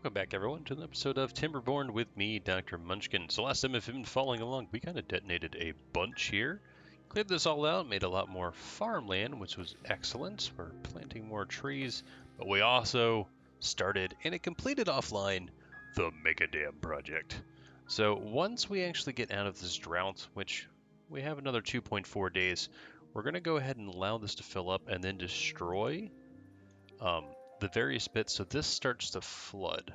Welcome back, everyone, to an episode of Timberborn with me, Dr. Munchkin. So last time, if you've been following along, we kind of detonated a bunch here. Cleared this all out, made a lot more farmland, which was excellent. We're planting more trees, but we also started, and it completed offline, the Mega Dam project. So once we actually get out of this drought, which we have another 2.4 days, we're going to go ahead and allow this to fill up and then destroy the various bits, so this starts to flood.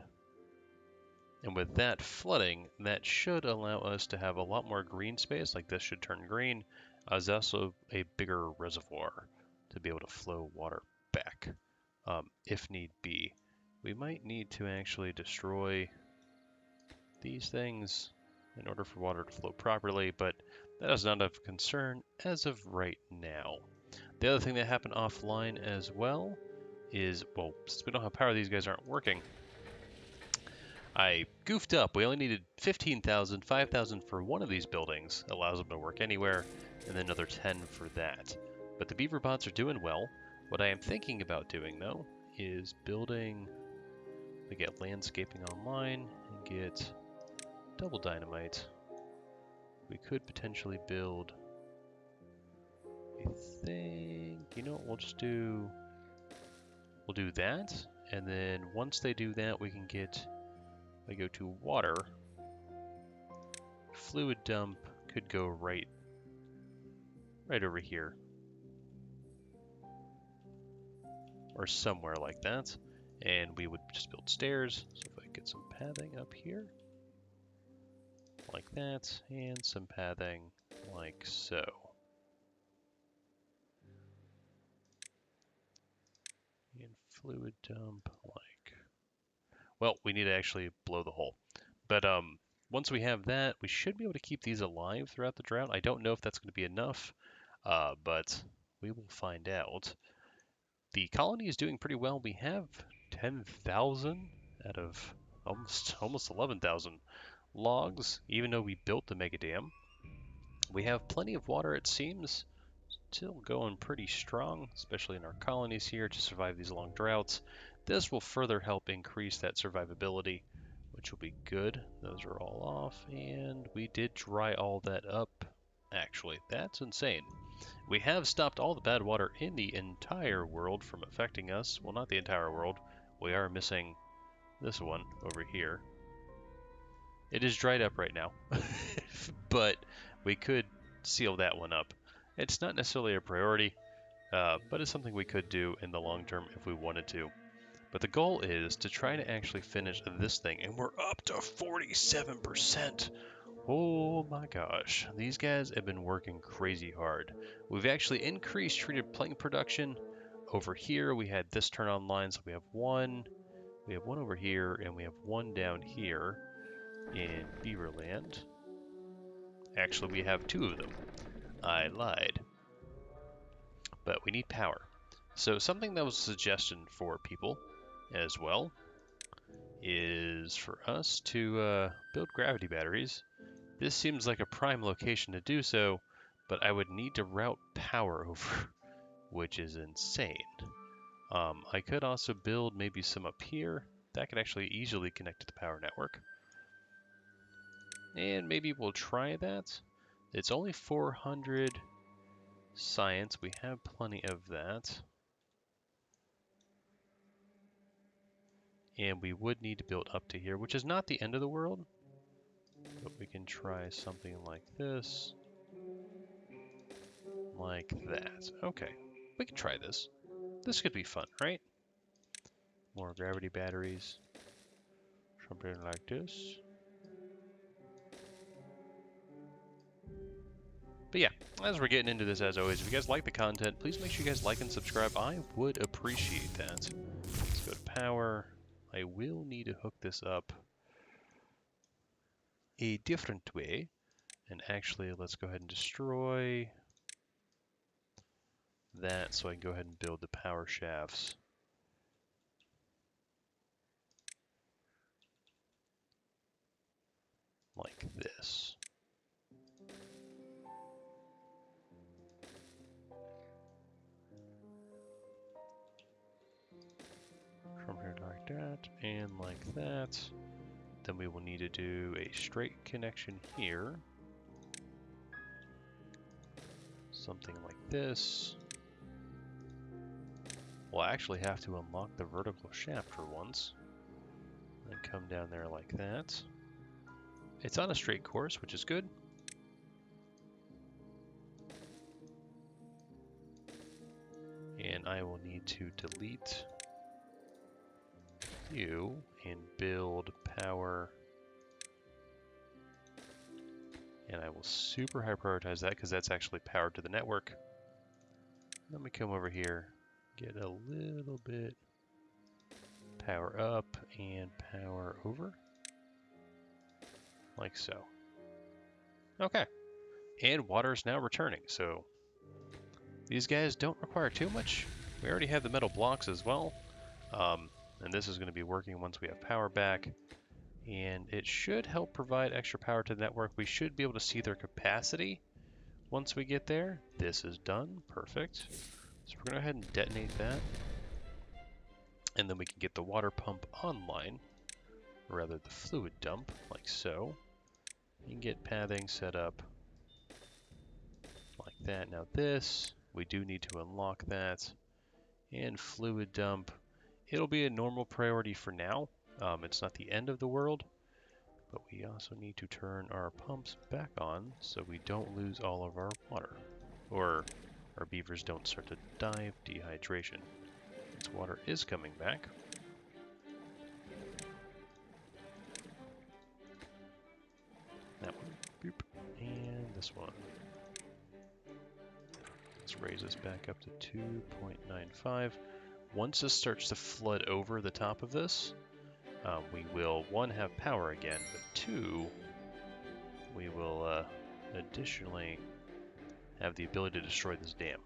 And with that flooding, that should allow us to have a lot more green space, like this should turn green, as also a bigger reservoir to be able to flow water back, if need be. We might need to actually destroy these things in order for water to flow properly, but that is not of concern as of right now. The other thing that happened offline as well is, well, since we don't have power, these guys aren't working. I goofed up. We only needed 15,000, 5,000 for one of these buildings. Allows them to work anywhere, and then another 10 for that. But the Beaverbots are doing well. What I am thinking about doing, though, is building, we get landscaping online and get double dynamite. We could potentially build, I think, you know what, we'll do that, and then once they do that, we can get, I go to water, fluid dump could go right over here, or somewhere like that, and we would just build stairs. So if I get some pathing up here, like that, and some pathing like so. And fluid dump like, well, we need to actually blow the hole. But once we have that, we should be able to keep these alive throughout the drought. I don't know if that's going to be enough, but we will find out. The colony is doing pretty well. We have 10,000 out of almost 11,000 logs, even though we built the mega dam. We have plenty of water, it seems. Still going pretty strong, especially in our colonies here, to survive these long droughts. This will further help increase that survivability, which will be good. Those are all off, and we did dry all that up. Actually, that's insane. We have stopped all the bad water in the entire world from affecting us. Well, not the entire world. We are missing this one over here. It is dried up right now, but we could seal that one up. It's not necessarily a priority, but it's something we could do in the long term if we wanted to. But the goal is to try to actually finish this thing, and we're up to 47%. Oh my gosh, these guys have been working crazy hard. We've actually increased treated plank production. Over here, we had this turn online, so we have one over here, and we have one down here in Beaverland. Actually, we have two of them. I lied. But we need power. So something that was a suggestion for people as well is for us to build gravity batteries. This seems like a prime location to do so, but I would need to route power over, which is insane. I could also build maybe some up here. That could actually easily connect to the power network. And maybe we'll try that. It's only 400 science. We have plenty of that. And we would need to build up to here, which is not the end of the world. But we can try something like this. Like that. Okay, we can try this. This could be fun, right? More gravity batteries. Something like this. But yeah, as we're getting into this, as always, if you guys like the content, please make sure you guys like and subscribe. I would appreciate that. Let's go to power. I will need to hook this up a different way. And actually, let's go ahead and destroy that so I can go ahead and build the power shafts. Like this. From here like that, and like that. Then we will need to do a straight connection here. Something like this. We'll actually have to unlock the vertical shaft for once. And come down there like that. It's on a straight course, which is good. And I will need to delete you and build power. And I will super high prioritize that because that's actually powered to the network. Let me come over here, get a little bit power up and power over. Like so. Okay. And water is now returning, so these guys don't require too much. We already have the metal blocks as well. And this is going to be working once we have power back. And it should help provide extra power to the network. We should be able to see their capacity once we get there. This is done. Perfect. So we're going to go ahead and detonate that. And then we can get the water pump online. Or rather the fluid dump, like so. You can get pathing set up like that. Now this, we do need to unlock that. And fluid dump. It'll be a normal priority for now. It's not the end of the world. But we also need to turn our pumps back on so we don't lose all of our water. Or our beavers don't start to die of dehydration. This water is coming back. That one. Boop. And this one. Let's raise this back up to 2.95. Once this starts to flood over the top of this, we will, one, have power again, but two, we will additionally have the ability to destroy this dam.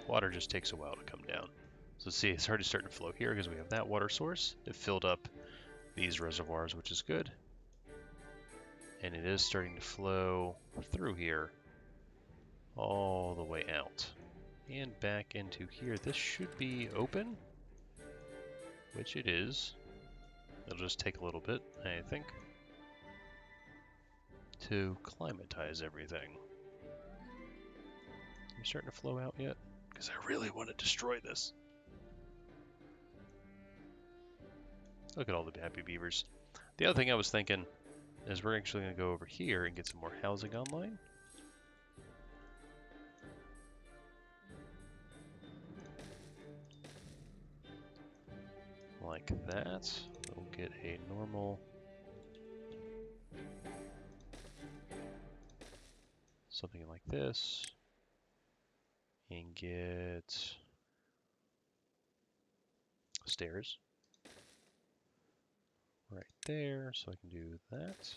Water just takes a while to come down. So see, it's already starting to flow here because we have that water source. It filled up these reservoirs, which is good. And it is starting to flow through here all the way out. And back into here. This should be open, which it is. It'll just take a little bit, I think, to climatize everything. You starting to flow out yet? Because I really want to destroy this. Look at all the happy beavers. The other thing I was thinking is we're actually going to go over here and get some more housing online. Like that. We'll get a normal something like this and get stairs right there, so I can do that.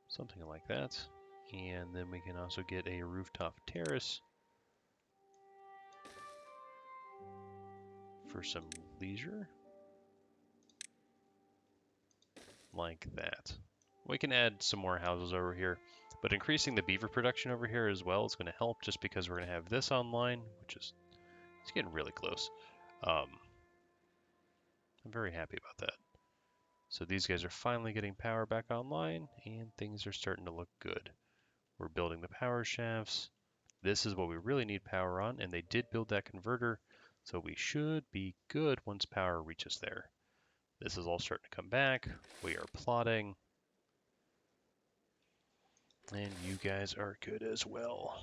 Something like that. And then we can also get a rooftop terrace for some leisure. Like that. We can add some more houses over here, but increasing the beaver production over here as well is going to help just because we're going to have this online, which is it's getting really close. I'm very happy about that. So these guys are finally getting power back online and things are starting to look good. We're building the power shafts. This is what we really need power on, and they did build that converter, so we should be good once power reaches there. This is all starting to come back. We are plotting. And you guys are good as well.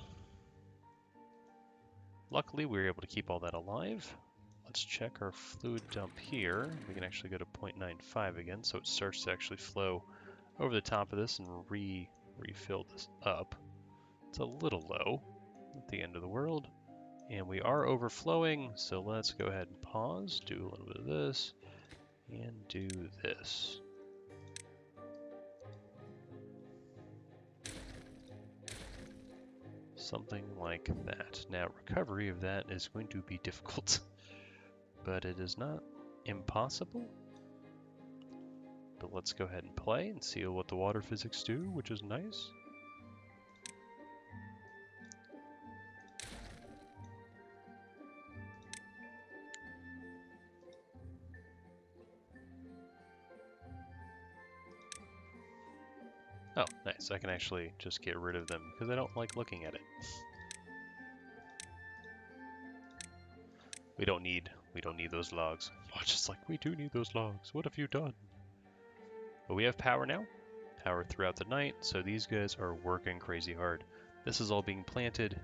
Luckily, we were able to keep all that alive. Let's check our fluid dump here. We can actually go to 0.95 again, so it starts to actually flow over the top of this and refill this up. It's a little low at the end of the world. And we are overflowing, so let's go ahead and pause, do a little bit of this, and do this. Something like that. Now, recovery of that is going to be difficult, but it is not impossible. But let's go ahead and play and see what the water physics do, which is nice. Oh, nice. I can actually just get rid of them because I don't like looking at it. We don't need those logs. Watch, it's like, we do need those logs. What have you done? But we have power now. Power throughout the night, so these guys are working crazy hard. This is all being planted,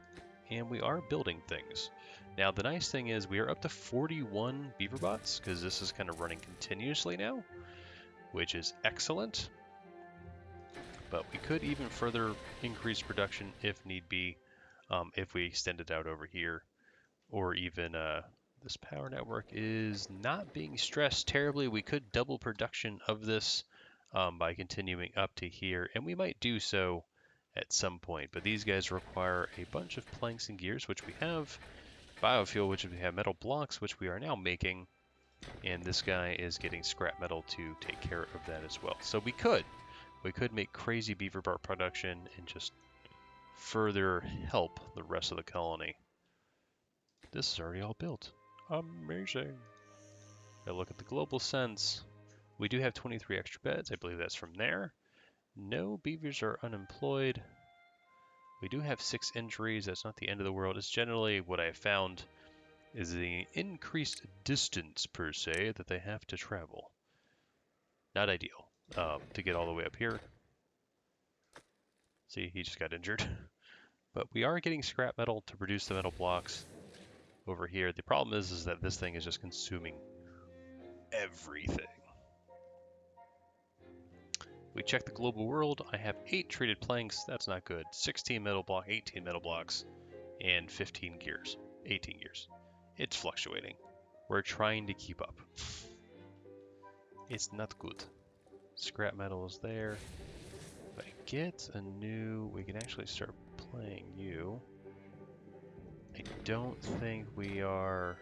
and we are building things. Now, the nice thing is we are up to 41 Beaverbots, because this is kind of running continuously now, which is excellent. But we could even further increase production if need be, if we extend it out over here, or even this power network is not being stressed terribly. We could double production of this by continuing up to here, and we might do so at some point. But these guys require a bunch of planks and gears, which we have, biofuel, which we have, metal blocks, which we are now making, and this guy is getting scrap metal to take care of that as well. So we could make crazy Beaverbot production and just further help the rest of the colony. This is already all built. Amazing. Now look at the global sense. We do have 23 extra beds. I believe that's from there. No beavers are unemployed. We do have 6 injuries. That's not the end of the world. It's generally what I found is the increased distance, per se, that they have to travel. Not ideal to get all the way up here. See, he just got injured. But we are getting scrap metal to produce the metal blocks over here. The problem is that this thing is just consuming everything. We check the global world. I have 8 treated planks. That's not good. 16 metal block, 18 metal blocks, and 15 gears. 18 gears. It's fluctuating. We're trying to keep up. It's not good. Scrap metal is there. If I get a new, we can actually start playing you. I don't think we are.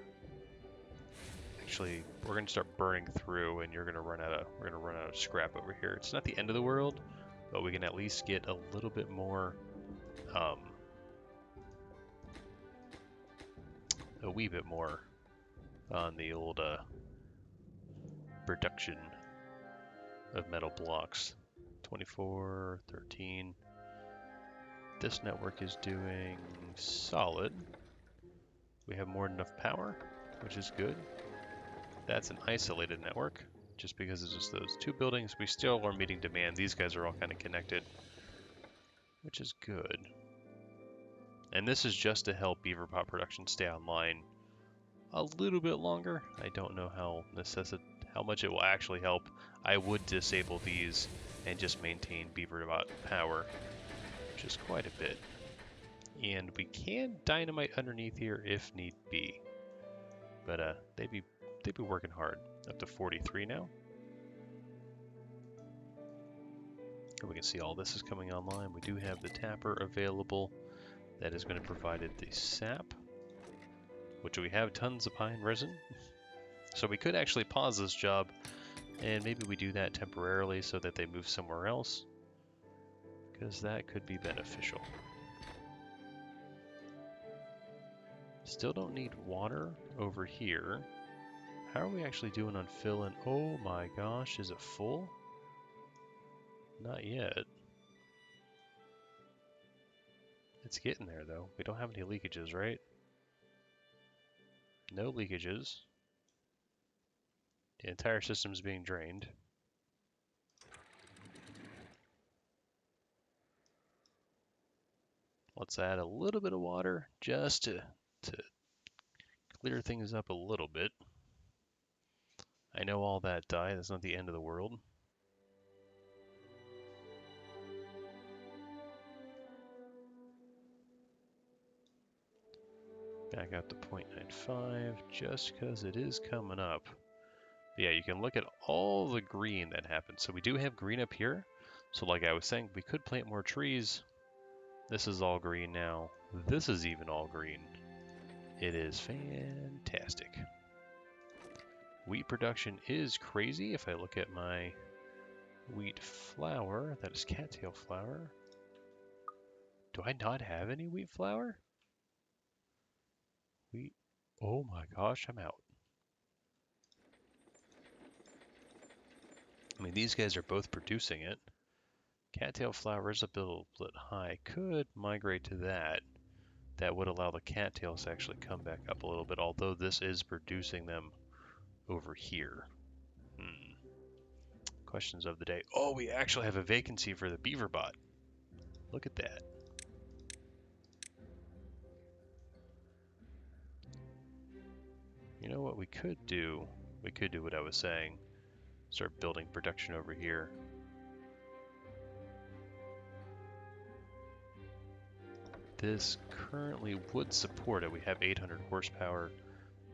Actually, we're gonna start burning through, and we're gonna run out of scrap over here. It's not the end of the world, but we can at least get a little bit more, a wee bit more on the old production of metal blocks. 24, 13. This network is doing solid. We have more than enough power, which is good. That's an isolated network, just because it's just those 2 buildings. We still are meeting demand. These guys are all kind of connected, which is good. And this is just to help Beaverbot production stay online a little bit longer. I don't know how much it will actually help. I would disable these and just maintain Beaverbot power, which is quite a bit. And we can dynamite underneath here if need be. But they'd be working hard. Up to 43 now. And we can see all this is coming online. We do have the tapper available. That is going to provide it the sap, which we have tons of pine resin. So we could actually pause this job, and maybe we do that temporarily so that they move somewhere else, because that could be beneficial. Still don't need water over here. How are we actually doing on filling? Oh my gosh, is it full? Not yet. It's getting there though. We don't have any leakages, right? No leakages. The entire system is being drained. Let's add a little bit of water just to clear things up a little bit. I know all that died. That's not the end of the world. Back up to 0.95 just because it is coming up. But yeah, you can look at all the green that happened. So we do have green up here. So like I was saying, we could plant more trees. This is all green now. This is even all green. It is fantastic. Wheat production is crazy. If I look at my wheat flour. That is cattail flour. Do I not have any wheat flour? Wheat. Oh my gosh, I'm out. I mean, these guys are both producing it. Cattail flour is a little bit high. Could migrate to that. That would allow the cattails to actually come back up a little bit, although this is producing them over here. Questions of the day. Oh, we actually have a vacancy for the Beaverbot. Look at that. You know what we could do? We could do what I was saying. Start building production over here. This currently would support it. We have 800 horsepower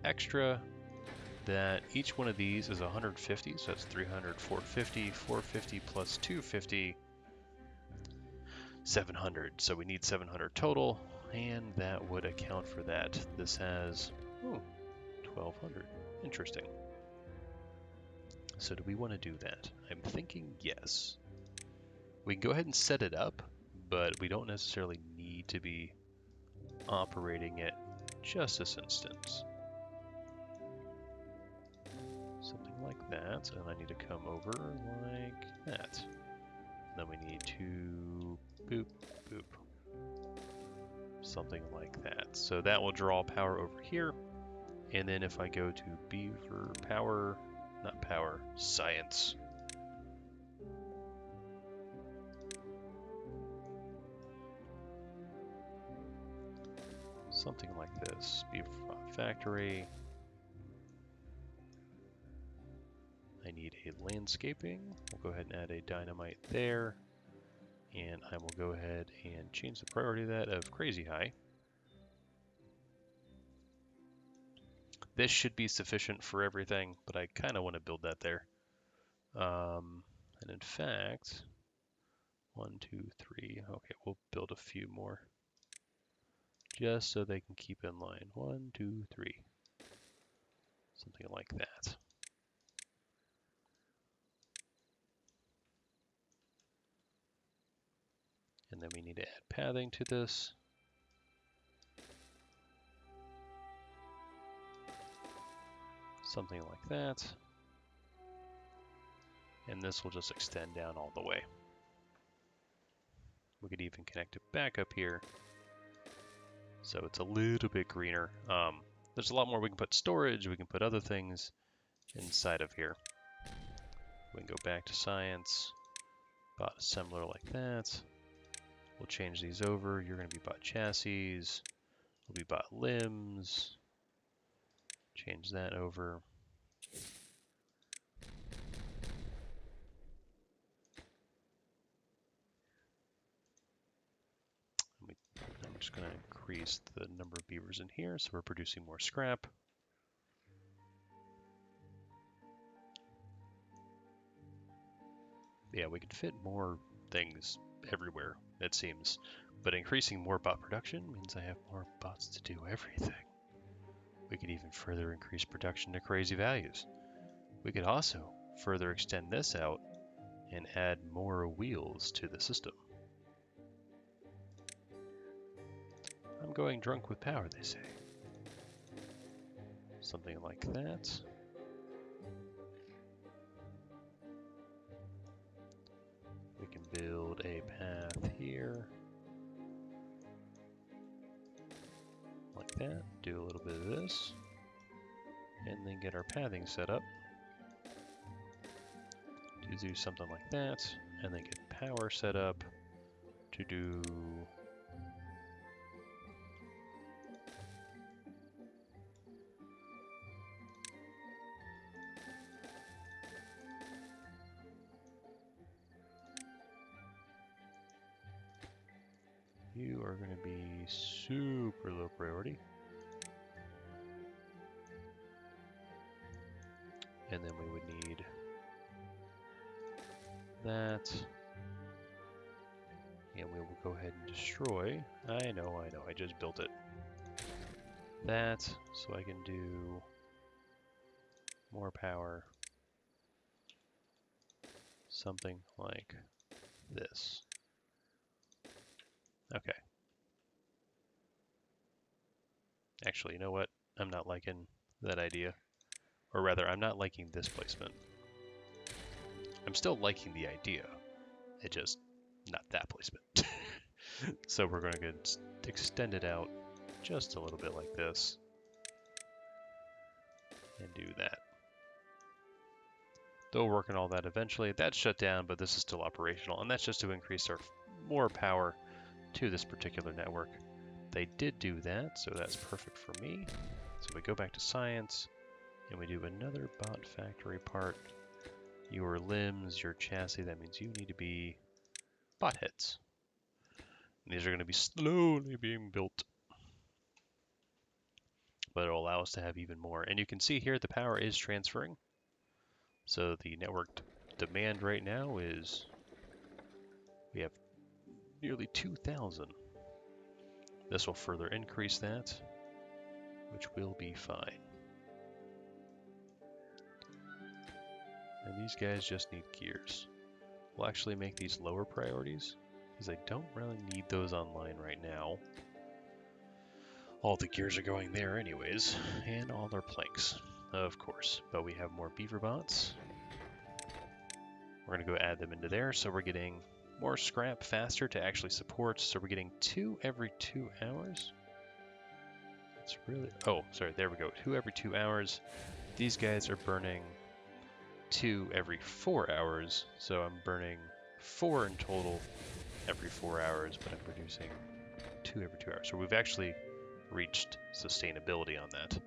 extra. That each one of these is 150, so that's 300, 450, 450 plus 250, 700. So we need 700 total, and that would account for that. This has 1,200. Interesting. So do we want to do that? I'm thinking yes. We can go ahead and set it up, but we don't necessarily need to be operating it just this instance. Something like that, and I need to come over like that. And then we need to boop, boop. Something like that. So that will draw power over here. And then if I go to beaver power, not power, science. Something like this. Beavertron factory. I need a landscaping. We'll go ahead and add a dynamite there. And I will go ahead and change the priority of that of crazy high. This should be sufficient for everything, but I kind of want to build that there. And in fact, 1, 2, 3. Okay, we'll build a few more. Just so they can keep in line. 1, 2, 3. Something like that. And then we need to add pathing to this. Something like that. And this will just extend down all the way. We could even connect it back up here. So it's a little bit greener. There's a lot more. We can put storage, we can put other things inside of here. We can go back to science, bot assembler like that. We'll change these over. You're going to be bot chassis. We'll be bot limbs. Change that over. I'm just going to increase the number of beavers in here so we're producing more scrap. Yeah, we could fit more things everywhere, it seems. But increasing more bot production means I have more bots to do everything. We could even further increase production to crazy values. We could also further extend this out and add more wheels to the system. I'm going drunk with power, they say. Something like that. We can build a path here. Like that. Do a little bit of this. And then get our pathing set up. To do something like that. And then get power set up to do... You are going to be super low priority. And then we would need that. And we will go ahead and destroy. I know, I just built it. That, so I can do more power. something like this. Okay. Actually, you know what? I'm not liking that idea. Or rather, I'm not liking this placement. I'm still liking the idea. It just, not that placement. So we're going to extend it out just a little bit like this. And do that. They'll work on all that eventually. That's shut down, but this is still operational. And that's just to increase our more power to this particular network. They did do that, so that's perfect for me. So we go back to science, and we do another bot factory part. Your limbs, your chassis, that means you need to be bot heads. And these are going to be slowly being built. But it'll allow us to have even more. And you can see here the power is transferring. So the network demand right now is, we have nearly 2,000. This will further increase that, which will be fine. And these guys just need gears. We'll actually make these lower priorities, because I don't really need those online right now. All the gears are going there anyways, and all our planks, of course. But we have more Beaverbots. We're going to go add them into there, so we're getting more scrap faster to actually support. So we're getting 2 every 2 hours. It's really, oh, sorry, there we go. 2 every 2 hours. These guys are burning 2 every 4 hours, so I'm burning 4 in total every 4 hours, but I'm producing 2 every 2 hours. So we've actually reached sustainability on that.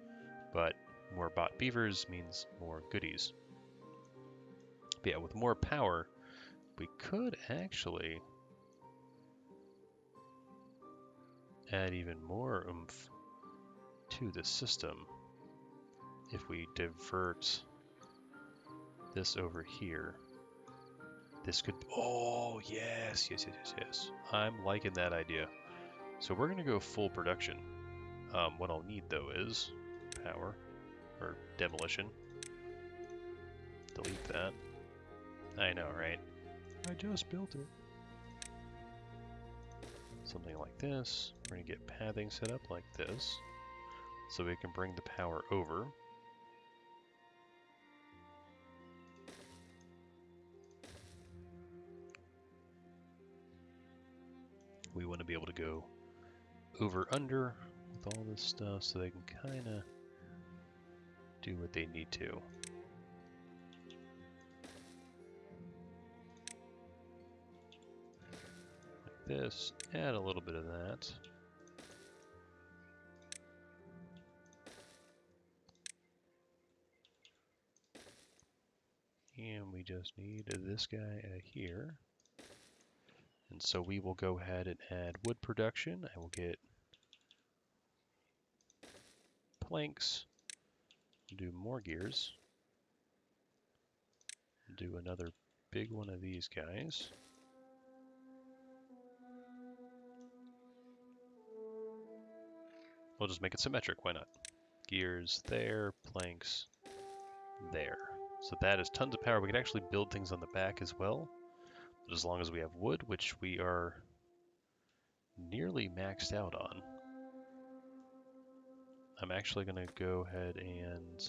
But more bot beavers means more goodies. But yeah, with more power, we could actually add even more oomph to the system if we divert this over here. This could, oh yes, yes, yes, yes, yes. I'm liking that idea. So we're gonna go full production. What I'll need though is power, or demolition. Delete that. I know, right? I just built it. Something like this. We're gonna get pathing set up like this, so we can bring the power over. We want to be able to go over under with all this stuff so they can kind of do what they need to. Like this, add a little bit of that. And we just need this guy here. And so we will go ahead and add wood production. I will get planks, do more gears, do another big one of these guys. We'll just make it symmetric, why not? Gears there, planks there. So that is tons of power. We can actually build things on the back as well, but as long as we have wood, which we are nearly maxed out on. I'm actually going to go ahead and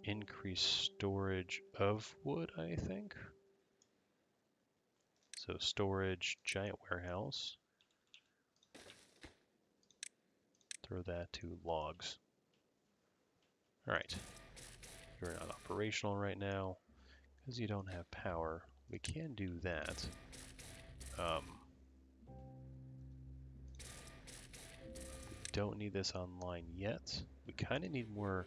increase storage of wood, I think. So storage, giant warehouse. Throw that to logs. All right. You're not operational right now because you don't have power. We can do that. Don't need this online yet. We kind of need more.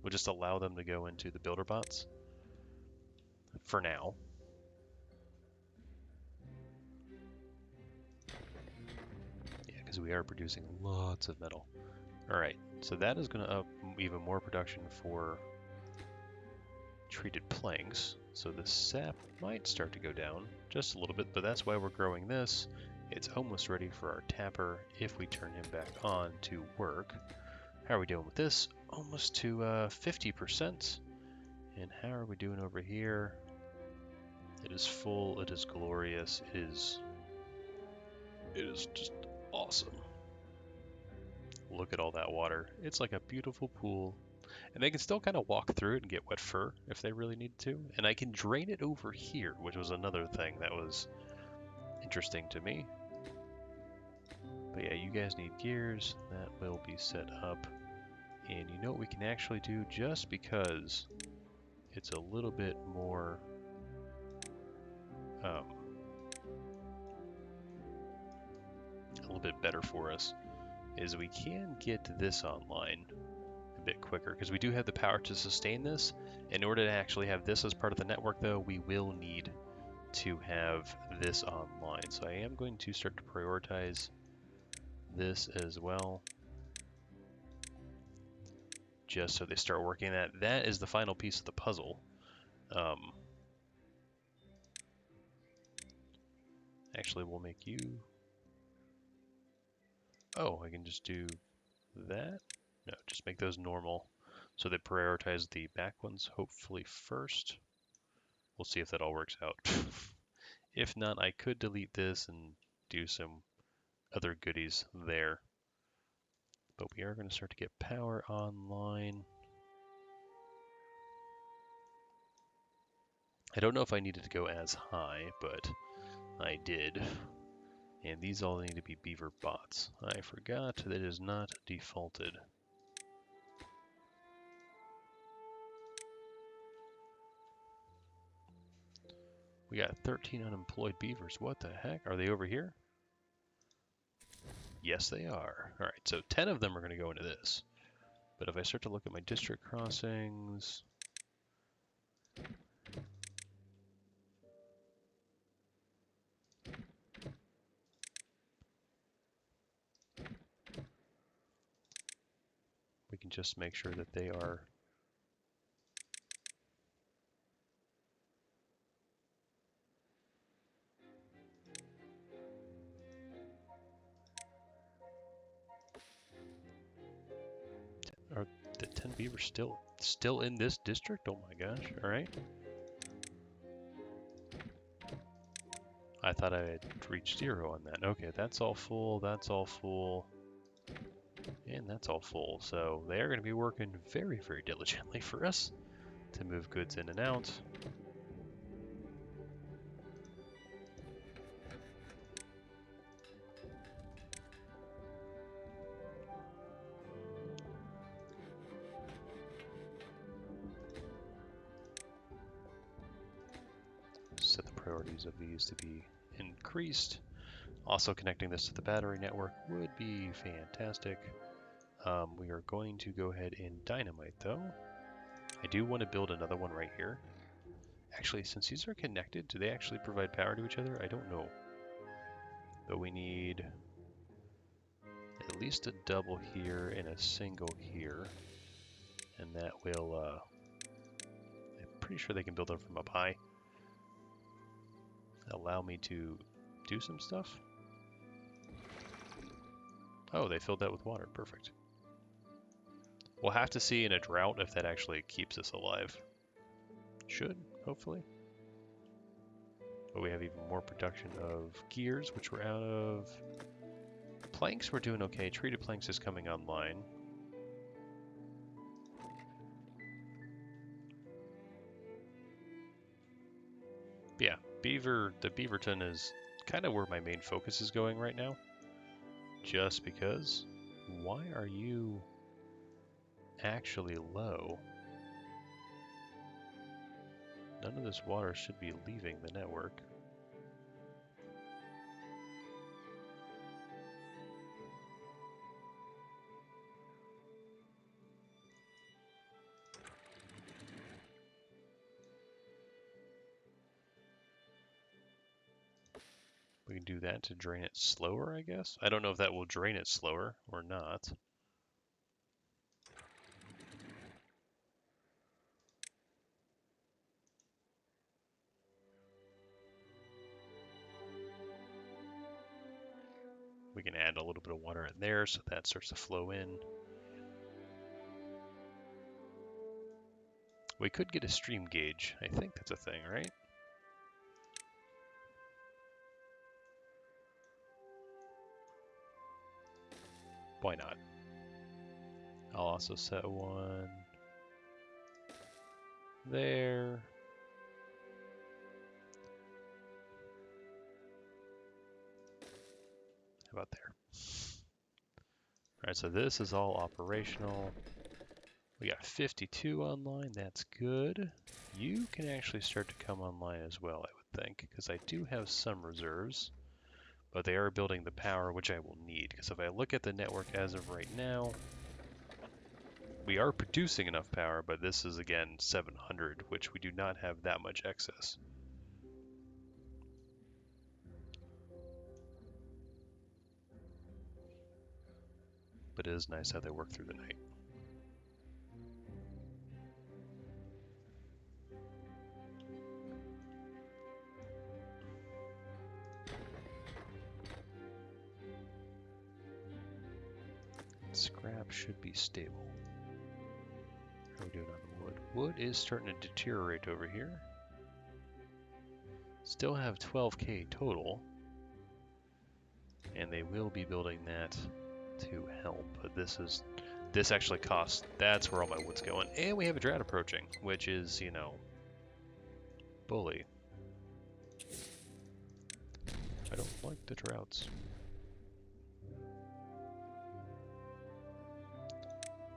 We'll just allow them to go into the builder bots for now. Yeah, because we are producing lots of metal. All right, so that is going to up even more production for treated planks. So the sap might start to go down just a little bit, but that's why we're growing this. It's almost ready for our tapper if we turn him back on to work. How are we doing with this? Almost to 50%. And how are we doing over here? It is full, it is glorious, it is just awesome. Look at all that water. It's like a beautiful pool. And they can still kind of walk through it and get wet fur if they really need to. And I can drain it over here, which was another thing that was interesting to me. But yeah, you guys need gears. That will be set up. And you know what we can actually do, just because it's a little bit more a little bit better for us, is we can get this online a bit quicker, because we do have the power to sustain this. In order to actually have this as part of the network, though, we will need to have this online. So I am going to start to prioritize this as well, just so they start working that. That is the final piece of the puzzle. Actually, we'll make you... Oh, I can just do that? No, just make those normal. So they prioritize the back ones, hopefully first. We'll see if that all works out. If not, I could delete this and do some other goodies there. But we are going to start to get power online. I don't know if I needed to go as high, but I did. And these all need to be beaver bots. I forgot that it is not defaulted. We got 13 unemployed beavers. What the heck? Are they over here? Yes, they are. All right, so 10 of them are going to go into this. But if I start to look at my district crossings... we can just make sure that they are... Are the 10 beavers still in this district? Oh my gosh, alright. I thought I had reached 0 on that. Okay, that's all full, that's all full, and that's all full. So they are going to be working very, very diligently for us to move goods in and out. Set the priorities of these to be increased. Also connecting this to the battery network would be fantastic. We are going to go ahead and dynamite though. I do want to build another one right here. Actually, since these are connected, do they actually provide power to each other? I don't know. But we need at least a double here and a single here. And that will, I'm pretty sure they can build them from up high. Allow me to do some stuff. Oh, they filled that with water. Perfect. We'll have to see in a drought if that actually keeps us alive. Should, hopefully. But we have even more production of gears, which we're out of. Planks, we're doing okay. Treated planks is coming online. But yeah, the Beaverton is kind of where my main focus is going right now. Just because. Why are you actually low? None of this water should be leaving the network. We can do that to drain it slower, I guess. I don't know if that will drain it slower or not. We can add a little bit of water in there so that starts to flow in. We could get a stream gauge. I think that's a thing, right? Why not? I'll also set one there. How about there? Alright, so this is all operational. We got 52 online, that's good. You can actually start to come online as well, I would think, because I do have some reserves, but they are building the power, which I will need, because if I look at the network as of right now, we are producing enough power, but this is again 700, which we do not have that much excess. But it is nice how they work through the night. Scrap should be stable. How are we doing on wood? Wood is starting to deteriorate over here. Still have 12k total. And they will be building that to help. But this actually costs, that's where all my wood's going. And we have a drought approaching, which is, you know, bully. I don't like the droughts.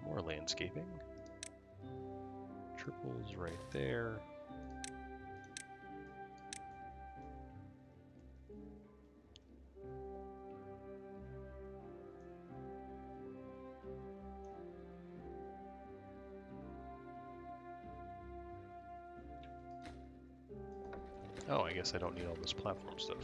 More landscaping. Triples right there. Oh, I guess I don't need all this platform stuff.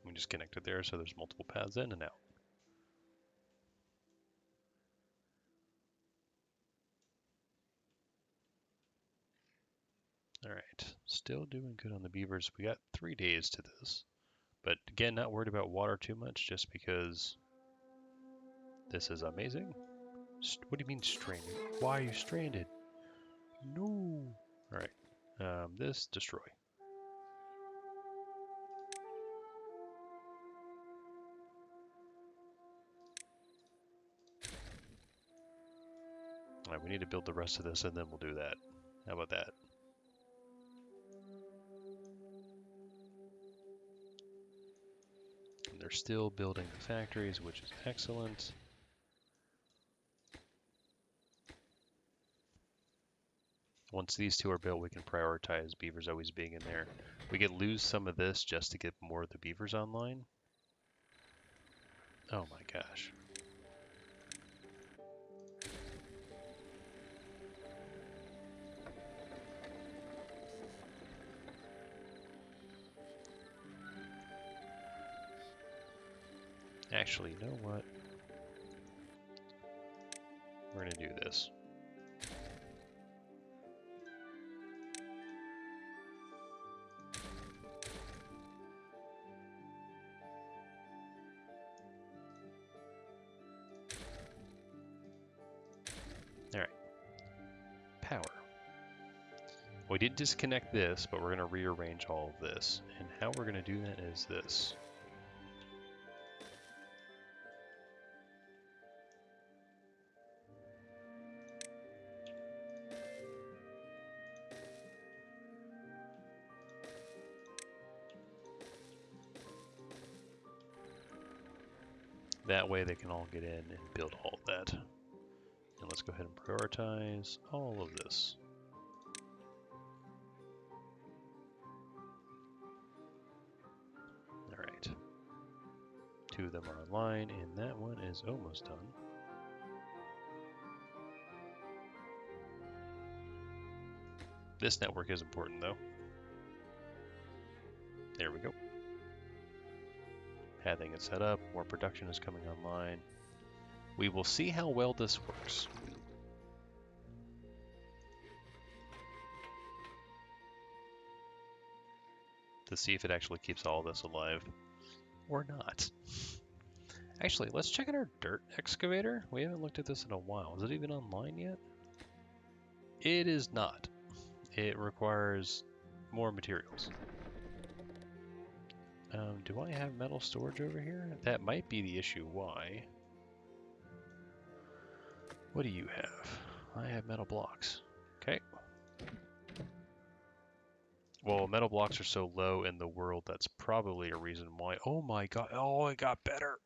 We just connect it there so there's multiple paths in and out. Alright, still doing good on the beavers. We got 3 days to this. But again, not worried about water too much just because this is amazing. What do you mean stranded? Why are you stranded? No! Alright, this, destroy. Alright, we need to build the rest of this and then we'll do that. How about that? And they're still building the factories, which is excellent. Once these two are built, we can prioritize beavers always being in there. We could lose some of this just to get more of the beavers online. Oh my gosh. Actually, you know what? We're gonna do this. Alright. Power. We did disconnect this, but we're gonna rearrange all of this. And how we're gonna do that is this. That way they can all get in and build all of that. And let's go ahead and prioritize all of this. Alright. 2 of them are online, and that one is almost done. This network is important though. There we go. Having it set up, more production is coming online. We will see how well this works. To see if it actually keeps all this alive or not. Actually, let's check out our dirt excavator. We haven't looked at this in a while. Is it even online yet? It is not. It requires more materials. Do I have metal storage over here? That might be the issue. Why? What do you have? I have metal blocks. Okay. Well, metal blocks are so low in the world, that's probably a reason why. Oh my god. Oh, it got better.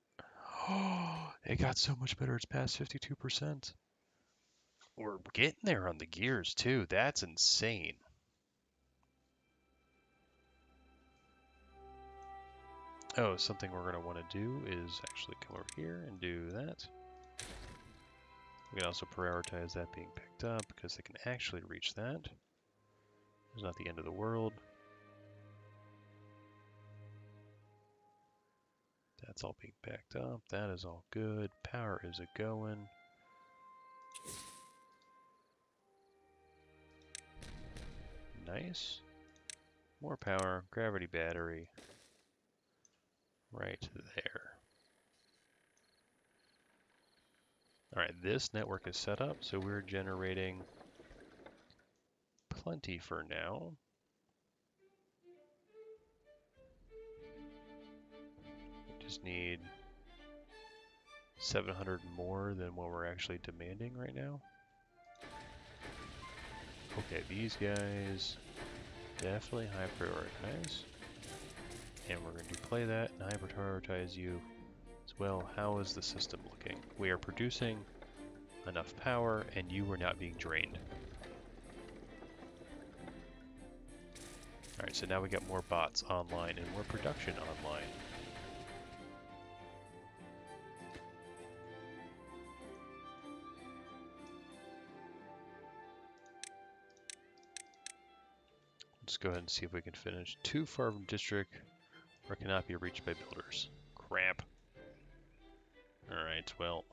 Oh, it got so much better. It's past 52%. We're getting there on the gears, too. That's insane. Oh, something we're going to want to do is actually come over here and do that. We can also prioritize that being picked up because they can actually reach that. It's not the end of the world. That's all being backed up. That is all good. Power is a-going. Nice. More power. Gravity battery. Right there. Alright, this network is set up, so we're generating plenty for now. We just need 700 more than what we're actually demanding right now. Okay, these guys definitely high prioritize. And we're going to play that and high prioritize you as well. How is the system looking? We are producing enough power and you are not being drained. Alright, so now we got more bots online and more production online. Let's go ahead and see if we can finish. Too far from district or cannot be reached by builders. Crap. Alright, well.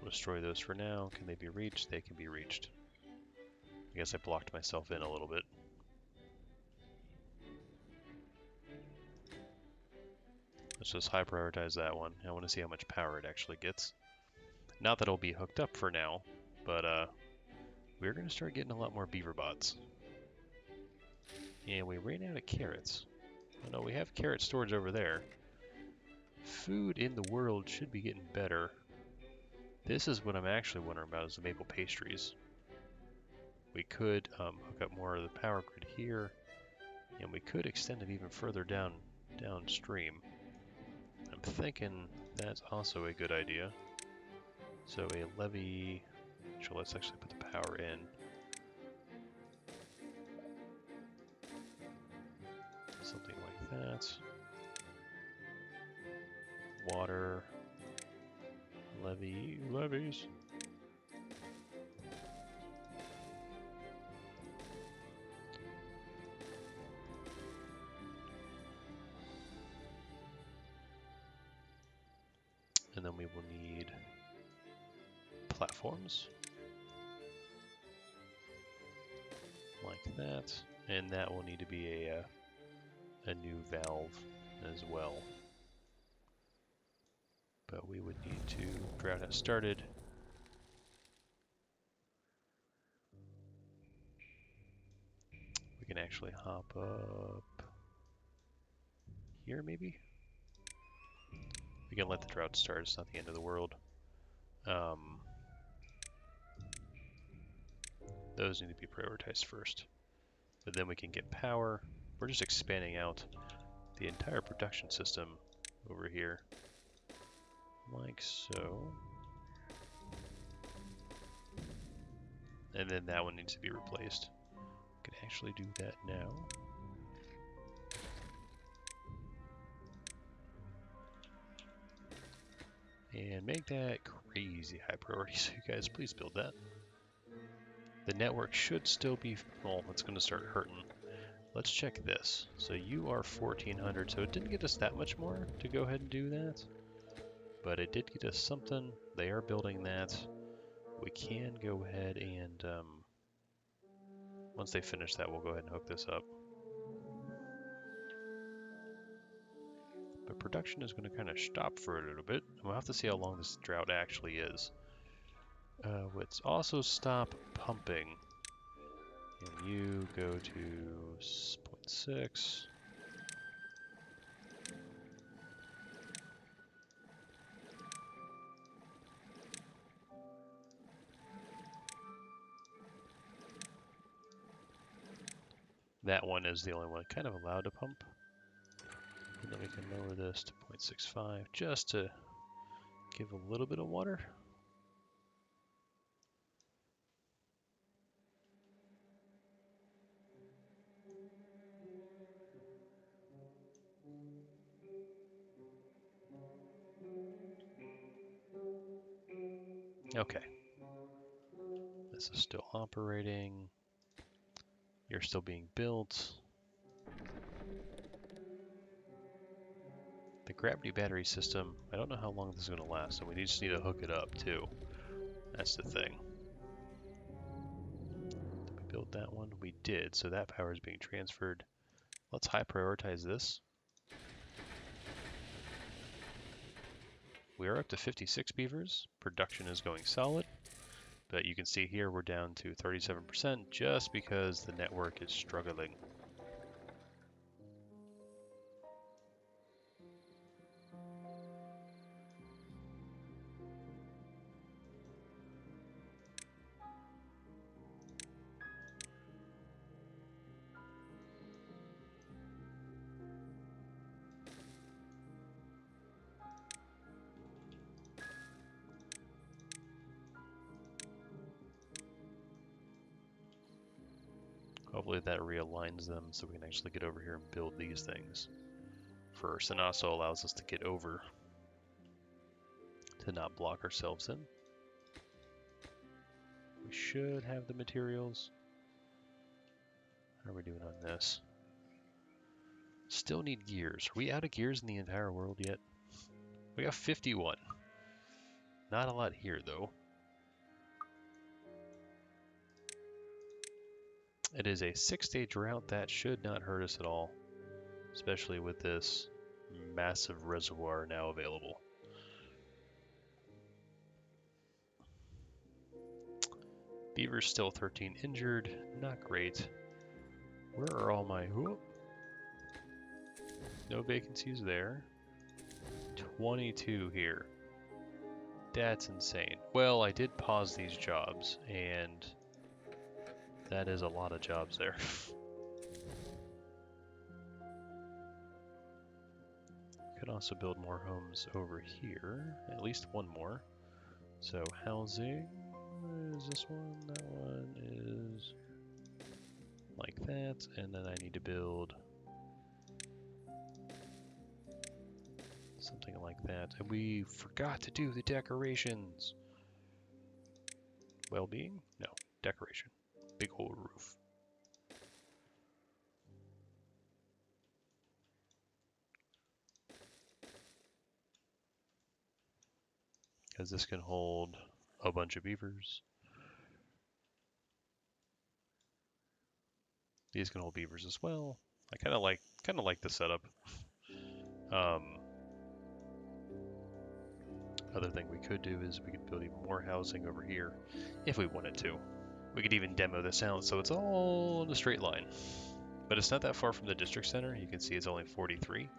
We'll destroy those for now. Can they be reached? They can be reached. I guess I blocked myself in a little bit. Let's just high prioritize that one. I want to see how much power it actually gets. Not that it'll be hooked up for now, but we're going to start getting a lot more Beaverbots. And we ran out of carrots. Oh no, we have carrot storage over there. Food in the world should be getting better. This is what I'm actually wondering about, is the maple pastries. We could hook up more of the power grid here, and we could extend it even further downstream. I'm thinking that's also a good idea. So a levee, so let's actually put the power in. Something like that. Water, levees. And then we will need platforms. Like that. And that will need to be a new valve as well. But we would need to, Drought has started. We can actually hop up here maybe? We can let the drought start, it's not the end of the world. Those need to be prioritized first. But then we can get power. We're just expanding out the entire production system over here. Like so. And then that one needs to be replaced. We can actually do that now. And make that crazy high priority, so you guys please build that. The network should still be, well, it's going to start hurting. Let's check this. So you are 1400, so it didn't get us that much more to go ahead and do that. But it did get us something. They are building that. We can go ahead and, once they finish that, we'll go ahead and hook this up. But production is going to kind of stop for a little bit. We'll have to see how long this drought actually is. Let's also stop pumping. And you go to 0.6. That one is the only one kind of allowed to pump. And then we can lower this to 0.65 just to give a little bit of water. Okay. This is still operating. You're still being built. The gravity battery system, I don't know how long this is going to last, so we just need to hook it up too. That's the thing. Did we build that one? We did, so that power is being transferred. Let's high prioritize this. We are up to 56 beavers. Production is going solid. But you can see here we're down to 37% just because the network is struggling. Hopefully that realigns them so we can actually get over here and build these things first, and also allows us to get over to not block ourselves in. We should have the materials. How are we doing on this? Still need gears. Are we out of gears in the entire world yet? We got 51. Not a lot here though. It is a 6-day drought. That should not hurt us at all, especially with this massive reservoir now available. Beaver's still 13 injured, not great. Where are all my... Whoop. No vacancies there. 22 here. That's insane. Well, I did pause these jobs, and that is a lot of jobs there. Could also build more homes over here, at least one more. So housing, is this one? That one is like that, and then I need to build something like that. And we forgot to do the decorations. Well-being? No, decoration. Big old roof. Because this can hold a bunch of beavers. These can hold beavers as well. I kind of like the setup. Other thing we could do is we could build even more housing over here if we wanted to. We could even demo this out so it's all in a straight line. But it's not that far from the district center. You can see it's only 43.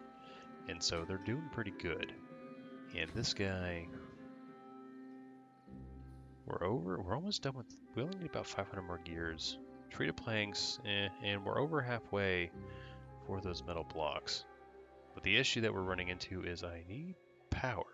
And so they're doing pretty good. And this guy, we're almost done with, we only need about 500 more gears. Treated planks, and we're over halfway for those metal blocks. But the issue that we're running into is I need power.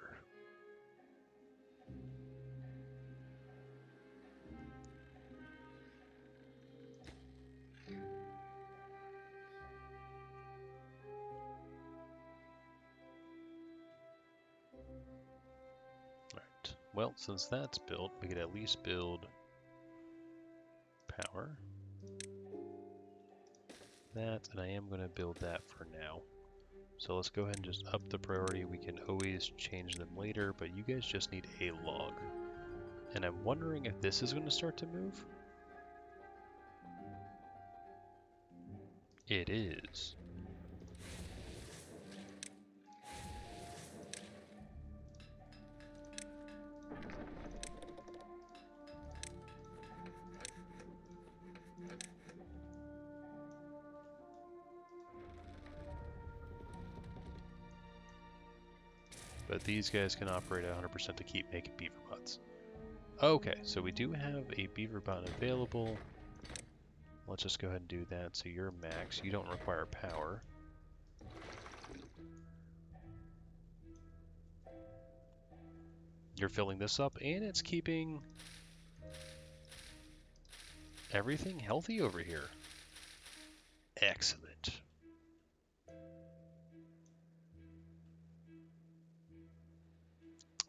Alright, well, since that's built, we could at least build power. that, and I am going to build that for now. So let's go ahead and just up the priority. We can always change them later, but you guys just need a log. And I'm wondering if this is going to start to move. It is. But these guys can operate 100% to keep making Beaverbots. Okay, so we do have a Beaverbot available. Let's just go ahead and do that. So you're max. You don't require power. You're filling this up, and it's keeping everything healthy over here. Excellent.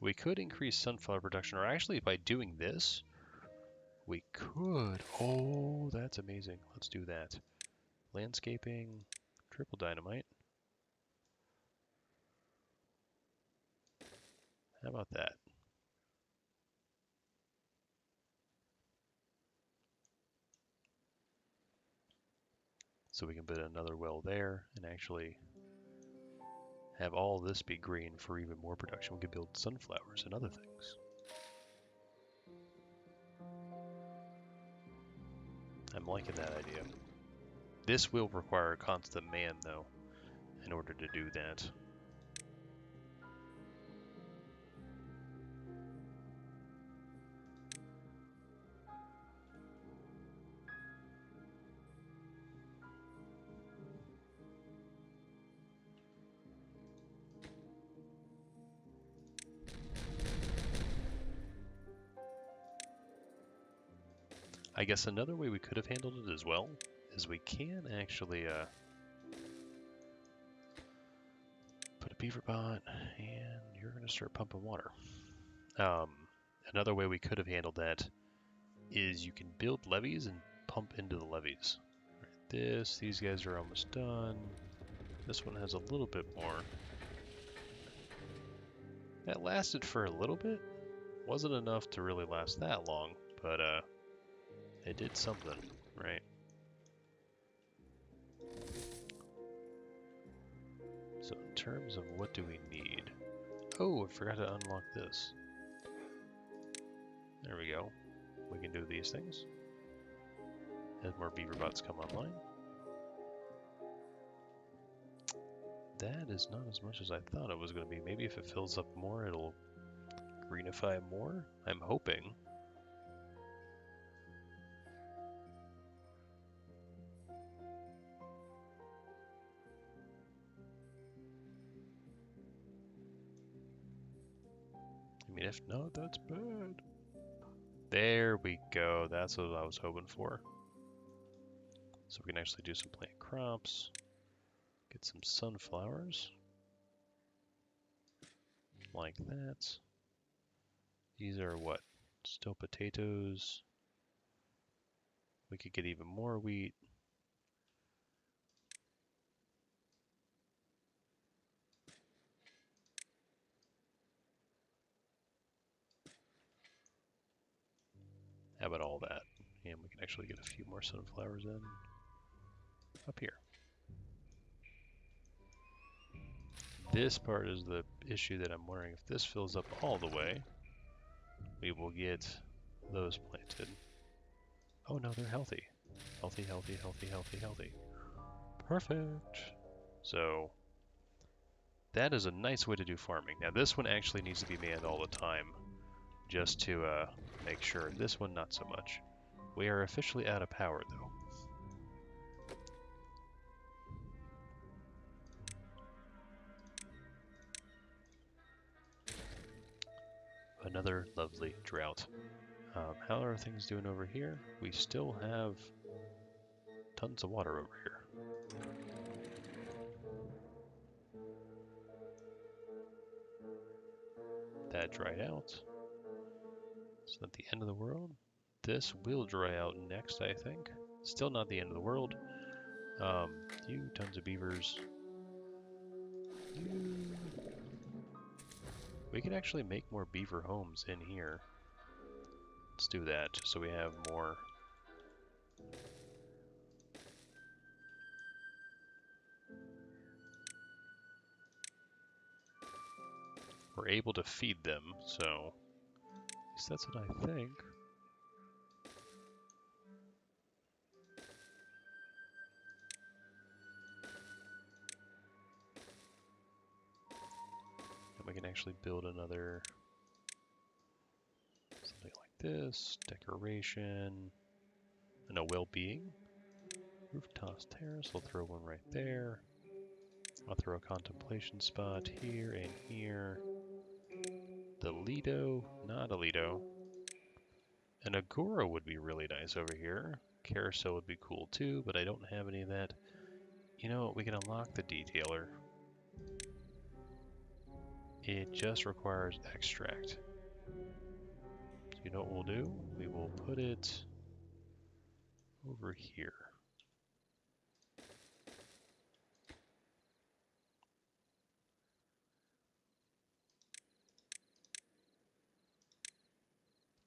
We could increase sunflower production, or actually by doing this, we could. Oh, that's amazing. Let's do that. Landscaping, triple dynamite. How about that? So we can put another well there and actually have all this be green for even more production. We could build sunflowers and other things. I'm liking that idea. This will require a constant man, though, in order to do that. I guess another way we could have handled it as well is we can actually put a Beaverbot, and you're going to start pumping water. Another way we could have handled that is you can build levees and pump into the levees. These guys are almost done. This one has a little bit more. That lasted for a little bit. Wasn't enough to really last that long, but it did something, right? So in terms of what do we need? Oh, I forgot to unlock this. There we go. We can do these things as more Beaverbots come online. That is not as much as I thought it was going to be. Maybe if it fills up more, it'll greenify more? I'm hoping. I mean, if not, that's bad. There we go. That's what I was hoping for. So we can actually do some plant crops. Get some sunflowers. Like that. These are what? Still potatoes. We could get even more wheat. How about all that? And we can actually get a few more sunflowers in up here. This part is the issue that I'm wondering if this fills up all the way, we will get those planted. Oh no, they're healthy. Healthy, healthy, healthy, healthy, healthy. Perfect. So that is a nice way to do farming. Now this one actually needs to be manned all the time, just to make sure. This one not so much. We are officially out of power though. Another lovely drought. How are things doing over here? We still have tons of water over here. That dried out. It's not the end of the world. This will dry out next, I think. Still not the end of the world. You, tons of beavers. You. We could actually make more beaver homes in here. Let's do that, just so we have more. We're able to feed them, so at least that's what I think. And we can actually build another something like this. Decoration. And a well-being. Rooftop terrace. We'll throw one right there. I'll throw a contemplation spot here and here. The Lido, not a Lido. An Agora would be really nice over here. Carousel would be cool too, but I don't have any of that. You know what, we can unlock the detailer. It just requires extract. So you know what we'll do? We will put it over here.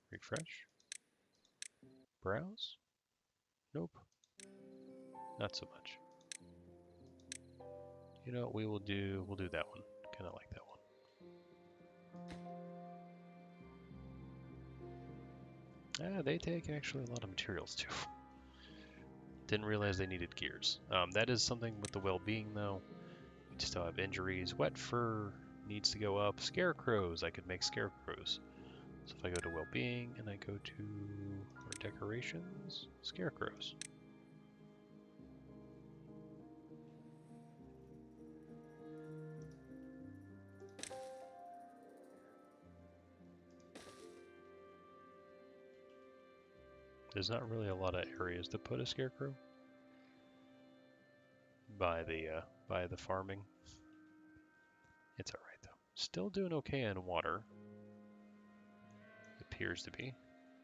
Refresh. Browse. Nope. Not so much. You know what we will do? We'll do that one. Kind of like that one. Ah, they take actually a lot of materials too. Didn't realize they needed gears. That is something with the well-being though. We still have injuries. Wet fur needs to go up. Scarecrows. I could make scarecrows. So if I go to well-being and I go to our decorations, scarecrows. There's not really a lot of areas to put a scarecrow by the farming. It's all right though. Still doing okay on water. Appears to be.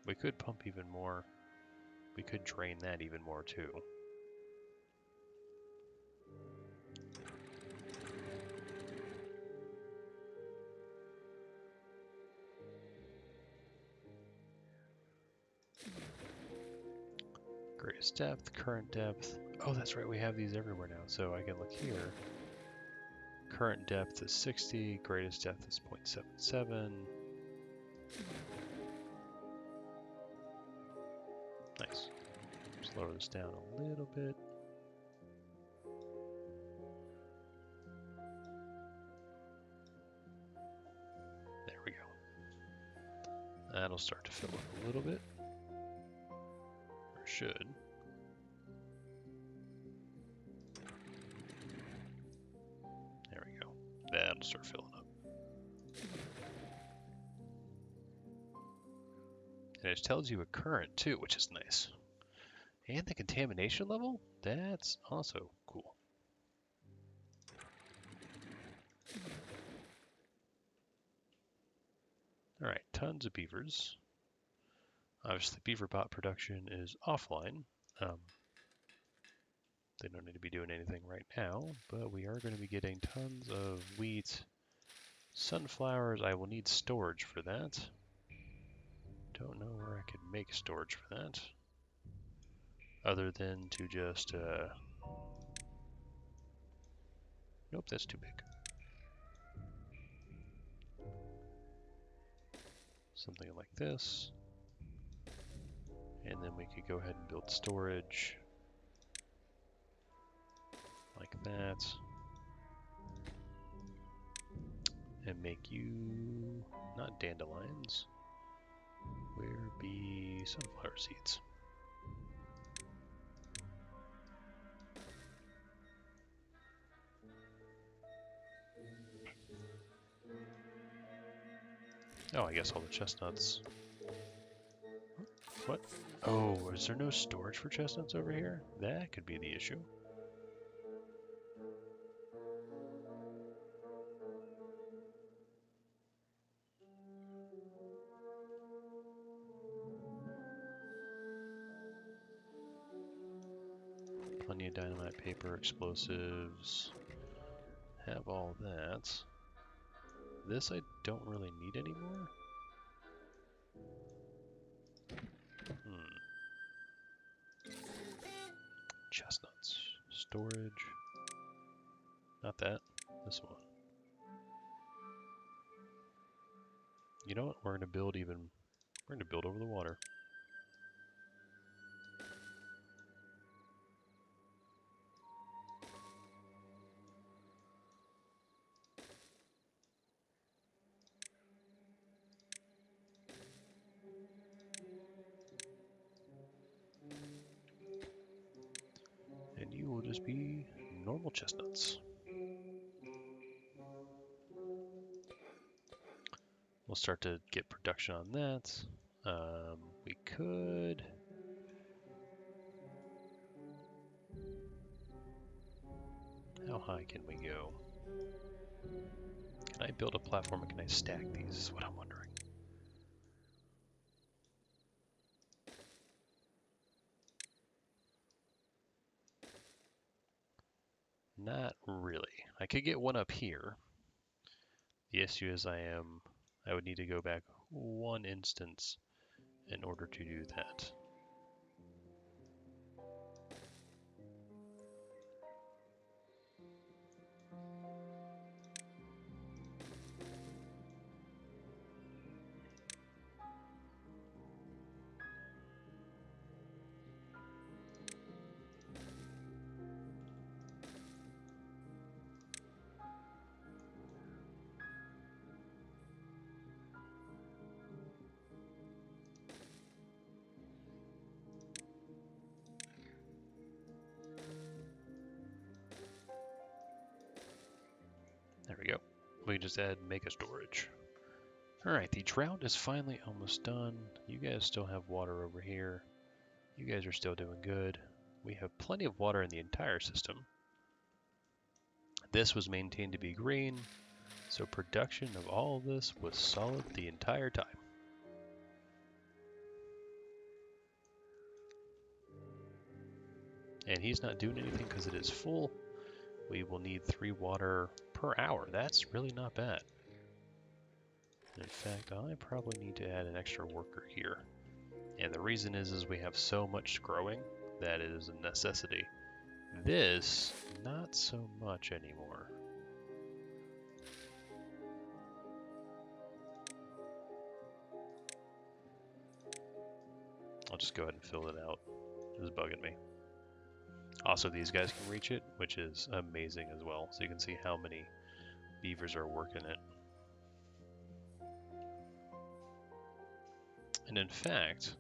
We could pump even more. We could drain that even more too. Greatest depth, current depth. Oh, that's right, we have these everywhere now. So I can look here. Current depth is 60, greatest depth is 0.77. Nice. Just lower this down a little bit. There we go. That'll start to fill up a little bit. Or should. There we go. That'll start filling up. And it tells you a current too, which is nice. And the contamination level? That's also cool. Alright, tons of beavers. Obviously, Beaverbot production is offline. They don't need to be doing anything right now, but we are going to be getting tons of wheat, sunflowers. I will need storage for that. Don't know where I could make storage for that, other than to just, nope, that's too big. Something like this. And then we could go ahead and build storage like that. And make you, not dandelions, where be sunflower seeds. Oh, I guess all the chestnuts. What? Oh, is there no storage for chestnuts over here? That could be the issue. Plenty of dynamite, paper, explosives. Have all that. This I don't really need anymore. Chestnuts. Storage. Not that. This one. You know what? We're gonna build over the water. And you will just be normal chestnuts. We'll start to get production on that. We could... How high can we go? Can I build a platform and can I stack these is what I'm wondering. Not really. I could get one up here. The issue is I would need to go back one instance in order to do that. There we go. We can just add mega storage. Alright, the drought is finally almost done. You guys still have water over here. You guys are still doing good. We have plenty of water in the entire system. This was maintained to be green, so production of all of this was solid the entire time. And he's not doing anything because it is full. We will need 3 water per hour. That's really not bad. In fact, I probably need to add an extra worker here. And the reason is we have so much growing that it is a necessity. This, not so much anymore. I'll just go ahead and fill it out. It was bugging me. Also, these guys can reach it, which is amazing as well. So you can see how many beavers are working it. And in fact,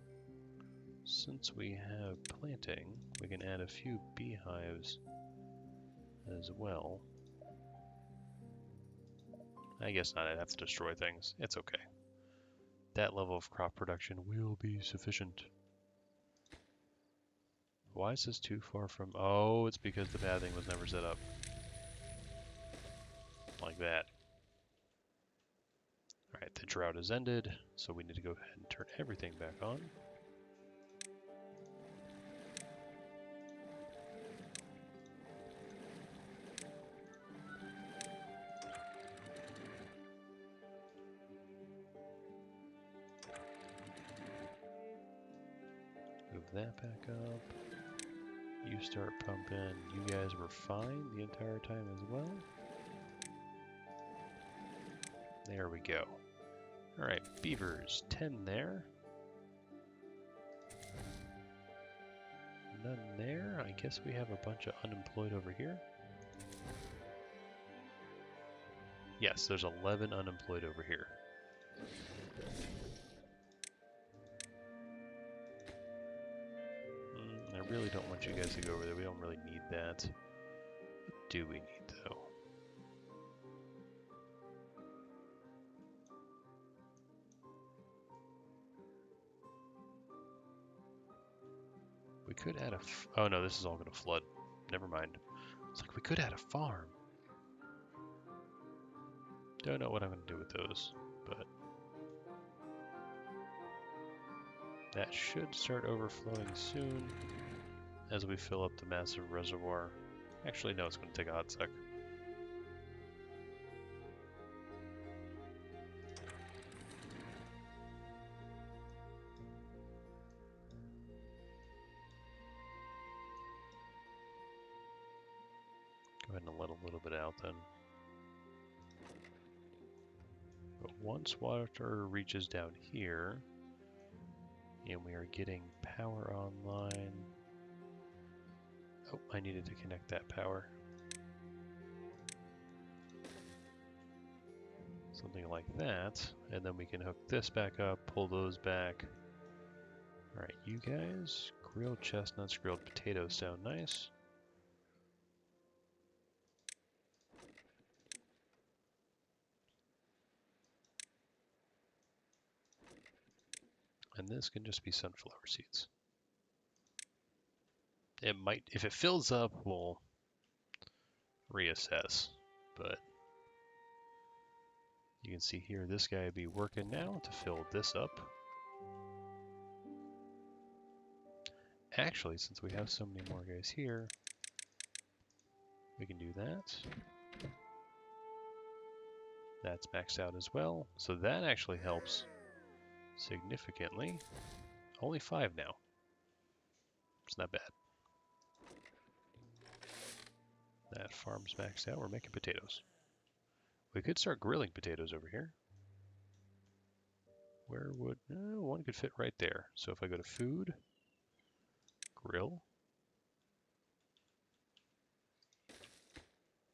since we have planting, we can add a few beehives as well. I guess not, I'd have to destroy things. It's okay. That level of crop production will be sufficient. Why is this too far from... Oh, it's because the pathing was never set up. Like that. Alright, the drought is ended, so we need to go ahead and turn everything back on. Move that back up. You start pumping. You guys were fine the entire time as well. There we go. Alright, beavers. 10 there. None there. I guess we have a bunch of unemployed over here. Yes, there's 11 unemployed over here. I really don't want you guys to go over there. We don't really need that. What do we need, though? We could add a... Oh, no, this is all going to flood. Never mind. It's like we could add a farm. Don't know what I'm going to do with those, but... that should start overflowing soon. as we fill up the massive reservoir. Actually, no, it's going to take a hot sec. Go ahead and let a little bit out then. But once water reaches down here, and we are getting power online. Oh, I needed to connect that power. Something like that, and then we can hook this back up, pull those back. Alright, you guys, grilled chestnuts, grilled potatoes sound nice. And this can just be sunflower seeds. It might, if it fills up, we'll reassess, but you can see here, this guy would be working now to fill this up. Actually, since we have so many more guys here, we can do that. That's maxed out as well, so that actually helps significantly. Only 5 now. It's not bad. That farm's maxed out. We're making potatoes. We could start grilling potatoes over here. Where would... one could fit right there. So if I go to food, grill,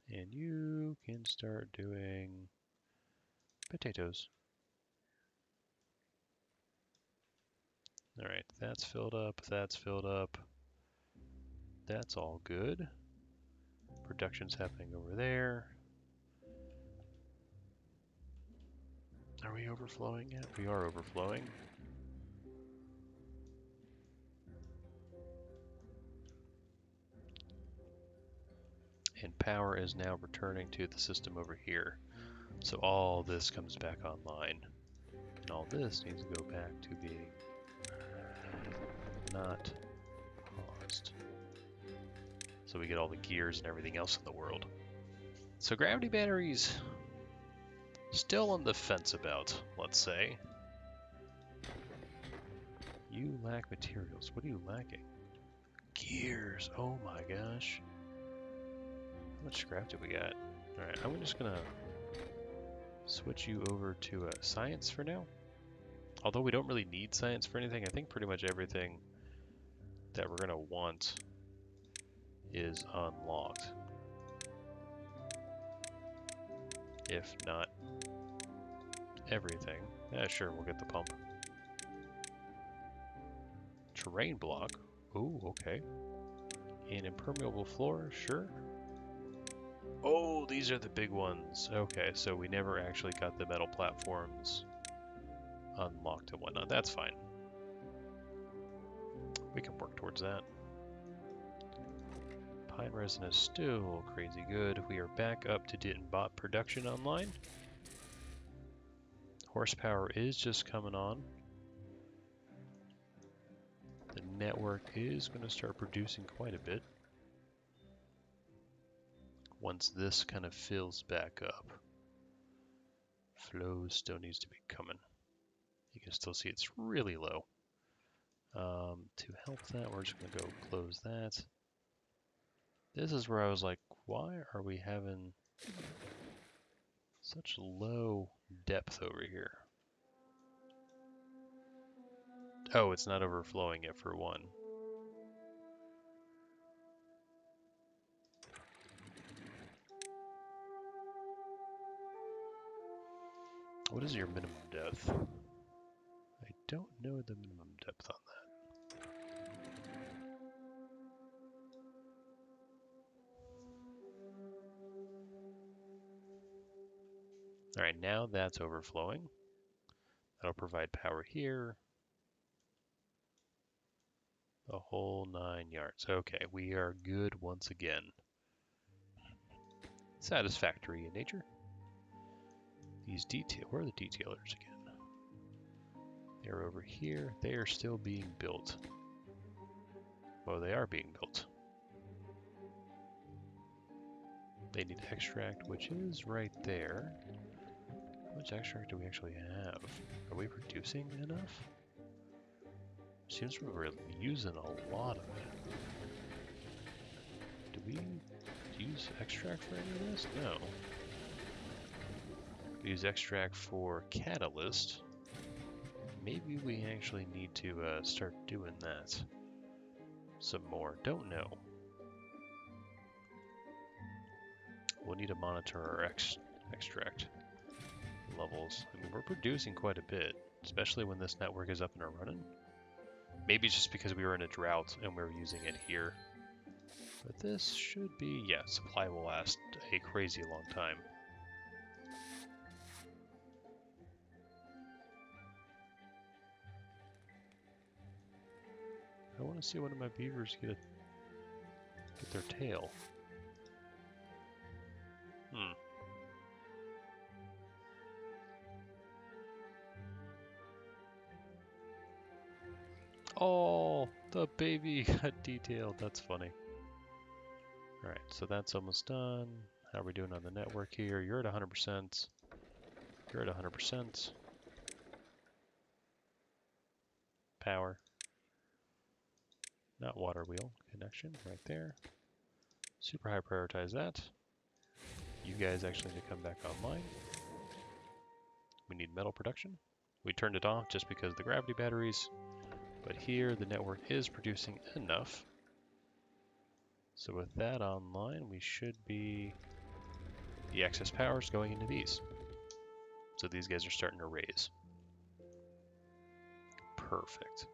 and you can start doing potatoes. Alright, that's filled up, that's filled up. That's all good. Production's happening over there. Are we overflowing yet? We are overflowing. And power is now returning to the system over here. So all this comes back online. And all this needs to go back to being not paused. So we get all the gears and everything else in the world. So gravity batteries, still on the fence about, let's say. You lack materials. What are you lacking? Gears. Oh my gosh. How much scrap do we got? Alright, I'm just gonna switch you over to science for now. Although we don't really need science for anything, I think pretty much everything that we're gonna want is unlocked. If not everything. Yeah, sure, we'll get the pump. Terrain block. Ooh, okay. An impermeable floor, sure. Oh, these are the big ones. Okay, so we never actually got the metal platforms unlocked and whatnot. That's fine. We can work towards that. Pine resin is still crazy good. We are back up to Beaverbot production online. Horsepower is just coming on. The network is going to start producing quite a bit once this kind of fills back up. Flow still needs to be coming. You can still see it's really low. To help that, we're just going to go close that. This is where I was like, why are we having such low depth over here? Oh, it's not overflowing yet for one. What is your minimum depth? I don't know the minimum depth on that. Alright, now that's overflowing. That'll provide power here. The whole 9 yards. Okay, we are good once again. Satisfactory in nature. These where are the detailers again? They're over here. They are still being built. Well, they are being built. They need extract, which is right there. How much extract do we actually have? Are we producing enough? Seems we're using a lot of it. Do we use extract for any of this? No. We use extract for catalyst. Maybe we actually need to start doing that some more. Don't know. We'll need to monitor our extract levels. I mean, we're producing quite a bit, especially when this network is up and running. Maybe it's just because we were in a drought and we were using it here. But this should be, yeah, supply will last a crazy long time. I want to see one of my beavers get their tail. Oh, the baby got detailed. That's funny. Alright, so that's almost done. How are we doing on the network here? You're at 100%. You're at 100%. Power. Not water wheel connection, right there. Super high prioritize that. You guys actually need to come back online. We need metal production. We turned it off just because of the gravity batteries. But here, the network is producing enough. So with that online, we should be... The excess power is going into these. So these guys are starting to raise. Perfect.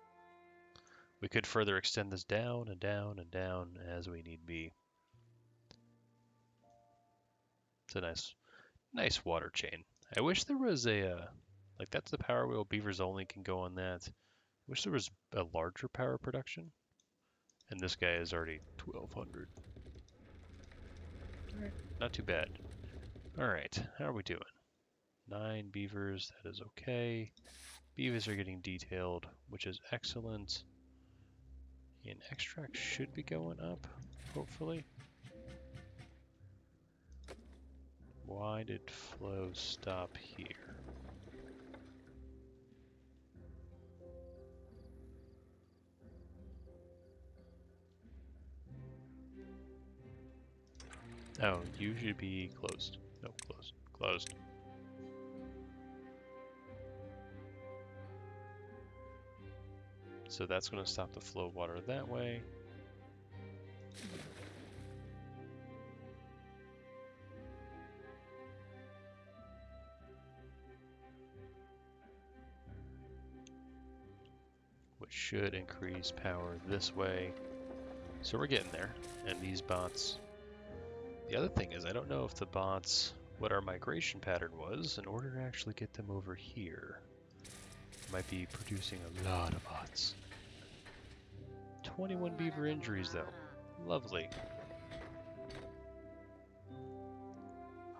We could further extend this down and down and down as we need be. It's a nice water chain. I wish there was a... like, that's the power wheel. Beavers only can go on that. I wish there was a larger power production. And this guy is already 1200. Alright, not too bad. Alright, how are we doing? 9 beavers, that is okay. Beavers are getting detailed, which is excellent. And extract should be going up, hopefully. Why did flow stop here? Oh, you should be closed. No, closed. Closed. So that's going to stop the flow of water that way. Which should increase power this way. So we're getting there. And these bots... The other thing is, I don't know if the bots, what our migration pattern was, in order to actually get them over here. Might be producing a lot of bots. 21 beaver injuries, though. Lovely.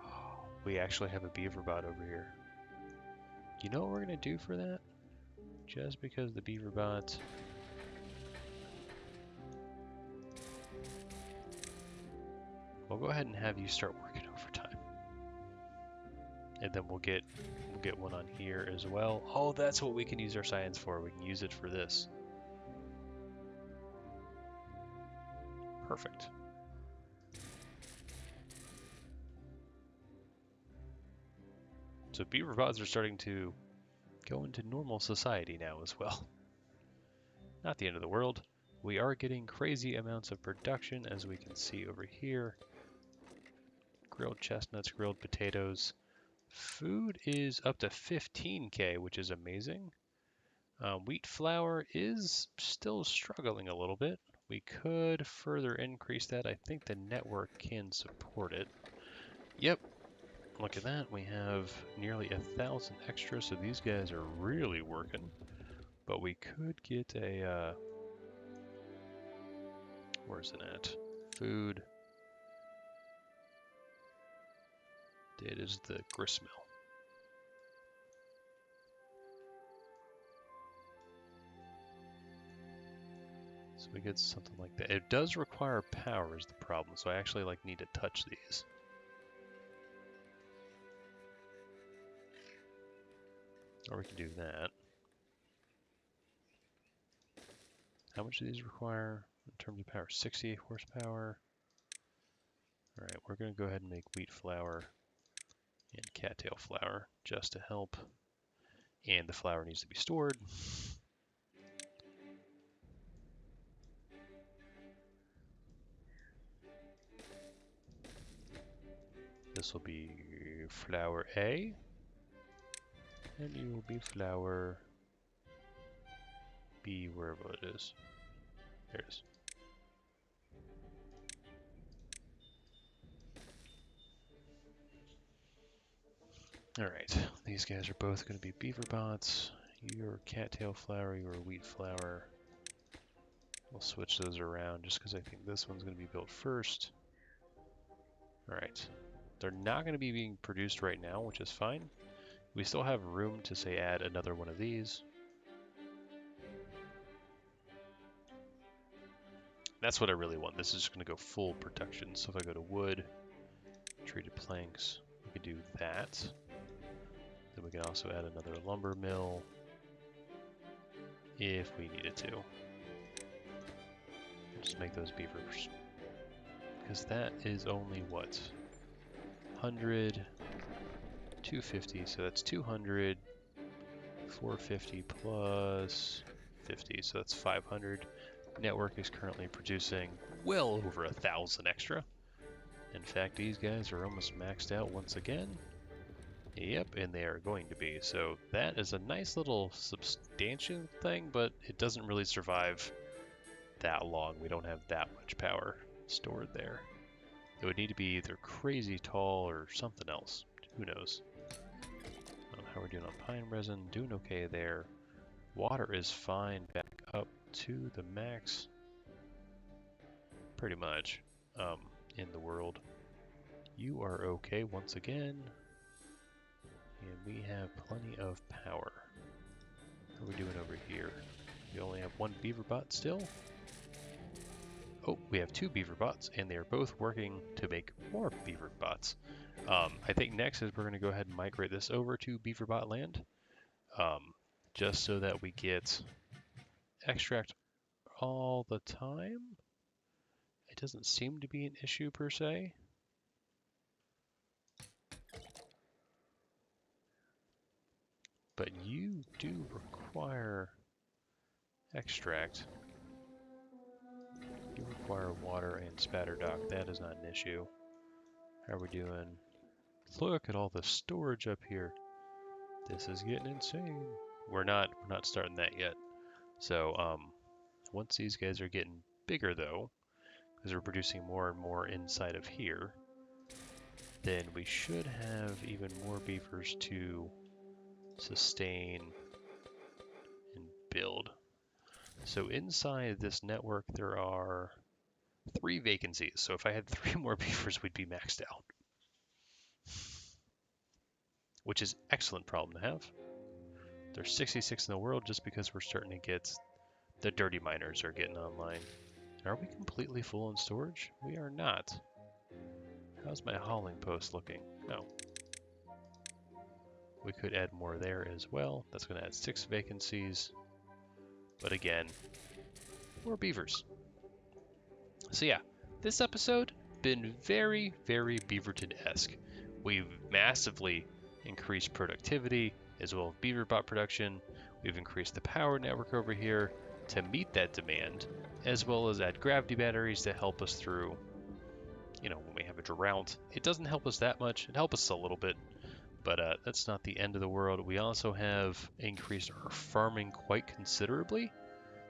Oh, we actually have a Beaverbot over here. You know what we're going to do for that? Just because the Beaverbot... We'll go ahead and have you start working overtime. And then we'll get one on here as well. Oh, that's what we can use our science for. We can use it for this. Perfect. So Beaverbots are starting to go into normal society now as well. Not the end of the world. We are getting crazy amounts of production, as we can see over here. Grilled chestnuts, grilled potatoes. Food is up to 15K, which is amazing. Wheat flour is still struggling a little bit. We could further increase that. I think the network can support it. Yep. Look at that. We have nearly 1,000 extra, so these guys are really working. But we could get a... where's it at? Food. It is the gristmill. So we get something like that. It does require power is the problem, so I actually like need to touch these. Or we can do that. How much do these require in terms of power? 68 horsepower. Alright, we're going to go ahead and make wheat flour and cattail flour just to help. And the flour needs to be stored. This will be flour A. And you will be flour B, wherever it is. There it is. Alright, these guys are both going to be Beaverbots. Your cattail flour, your wheat flour. We'll switch those around just because I think this one's going to be built first. Alright, they're not going to be being produced right now, which is fine. We still have room to, say, add another one of these. That's what I really want. This is just going to go full production. So if I go to wood, treated planks, we could do that. Then we can also add another lumber mill if we needed to. Just make those beavers. Because that is only what? 100, 250, so that's 200, 450 plus 50, so that's 500. Network is currently producing well over 1,000 extra. In fact, these guys are almost maxed out once again. Yep, and they are going to be. So that is a nice little substantial thing, but it doesn't really survive that long. We don't have that much power stored there. It would need to be either crazy tall or something else. Who knows? I don't know how we're doing on pine resin. Doing okay there. Water is fine back up to the max. Pretty much in the world. You are okay once again. And we have plenty of power. How are we doing over here? We only have one Beaverbot still. Oh, we have two Beaverbots, and they are both working to make more Beaverbots. I think next is we're going to go ahead and migrate this over to Beaverbot land, just so that we get extract all the time. It doesn't seem to be an issue per se. But you do require extract. You require water and spatter dock. That is not an issue. How are we doing? Look at all the storage up here. This is getting insane. We're not starting that yet. So once these guys are getting bigger though, because we're producing more and more inside of here, then we should have even more beavers to sustain and build. So inside this network there are 3 vacancies. So if I had 3 more beavers, we'd be maxed out. Which is an excellent problem to have. There's 66 in the world just because we're starting to get the dirty miners are getting online. Are we completely full in storage? We are not. How's my hauling post looking? No. We could add more there as well. That's going to add 6 vacancies. But again, more beavers. So yeah, this episode been very, very Beaverton-esque. We've massively increased productivity as well as Beaverbot production. We've increased the power network over here to meet that demand, as well as add gravity batteries to help us through, you know, when we have a drought. It doesn't help us that much. It helps us a little bit, but that's not the end of the world. We also have increased our farming quite considerably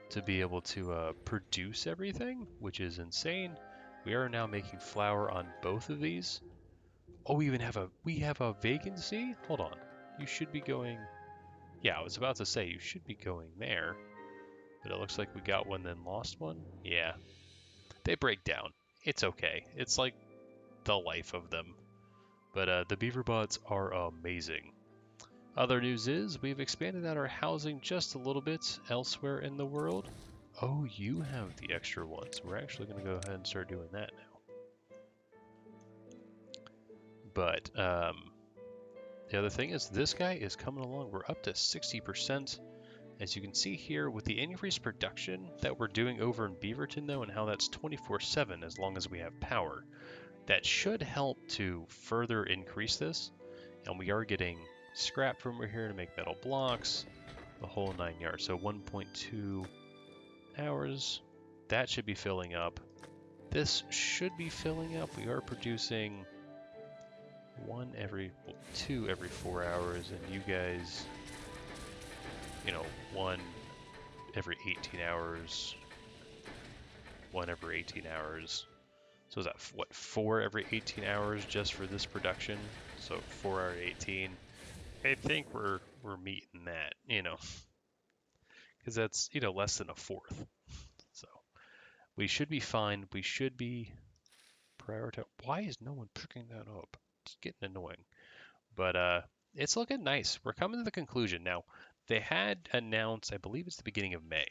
to be able to produce everything, which is insane. We are now making flour on both of these. Oh, we have a vacancy? Hold on. You should be going... Yeah, I was about to say you should be going there. But it looks like we got one then lost one. Yeah. They break down. It's okay. It's like the life of them. But the Beaverbots are amazing. Other news is we've expanded out our housing just a little bit elsewhere in the world. Oh, you have the extra ones. We're actually going to go ahead and start doing that now. But the other thing is this guy is coming along. We're up to 60%. As you can see here, with the increased production that we're doing over in Beaverton, though, and how that's 24/7 as long as we have power, that should help to further increase this. And we are getting scrap from over here to make metal blocks, the whole 9 yards. So 1.2 hours, that should be filling up. This should be filling up. We are producing two every 4 hours, and you guys, you know, one every 18 hours, one every 18 hours. So is that, what, 4 every 18 hours just for this production? So 4 out of 18. I think we're meeting that, you know, because that's, you know, less than a fourth. So we should be fine. We should be prioritize. Why is no one picking that up? It's getting annoying. But it's looking nice. We're coming to the conclusion now. They had announced, I believe it's the beginning of May,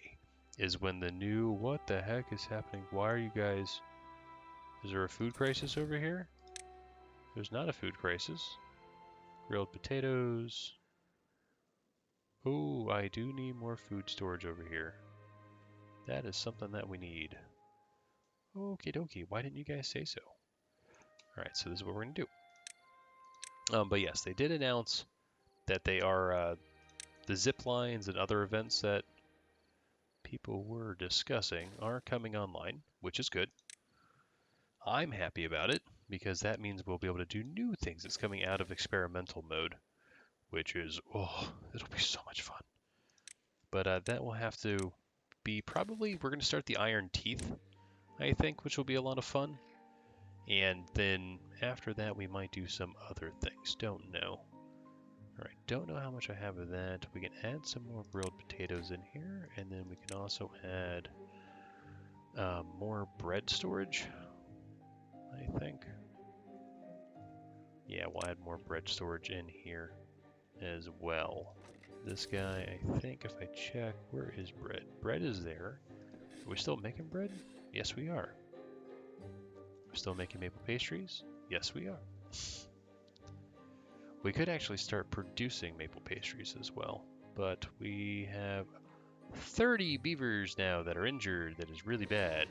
is when the new, what the heck is happening? Why are you guys, is there a food crisis over here? There's not a food crisis. Grilled potatoes. Oh, I do need more food storage over here. That is something that we need. Okie dokie, why didn't you guys say so? Alright, so this is what we're going to do. But yes, they did announce that they are, the zip lines and other events that people were discussing are coming online, which is good. I'm happy about it, because that means we'll be able to do new things. It's coming out of experimental mode, which is, oh, it'll be so much fun. But that will have to be probably, we're going to start the Iron Teeth, I think, which will be a lot of fun. And then after that, we might do some other things. Don't know. Alright, don't know how much I have of that. We can add some more grilled potatoes in here, and then we can also add more bread storage, I think. Yeah, we'll add more bread storage in here as well. This guy, I think if I check, where is bread? Bread is there. Are we still making bread? Yes, we are. We're still making maple pastries? Yes, we are. We could actually start producing maple pastries as well, but we have 30 beavers now that are injured. That is really bad.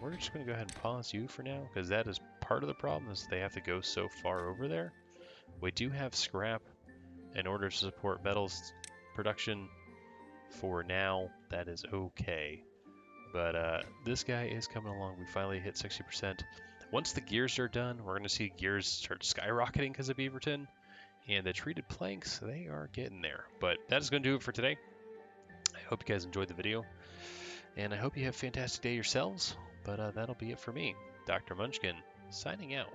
We're just going to go ahead and pause you for now, because that is part of the problem, is they have to go so far over there. We do have scrap in order to support metals production for now. That is okay. But this guy is coming along. We finally hit 60%. Once the gears are done, we're going to see gears start skyrocketing because of Beaverton. And the treated planks, they are getting there. But that is going to do it for today. I hope you guys enjoyed the video. And I hope you have a fantastic day yourselves. But that'll be it for me. Dr. Munchkin, signing out.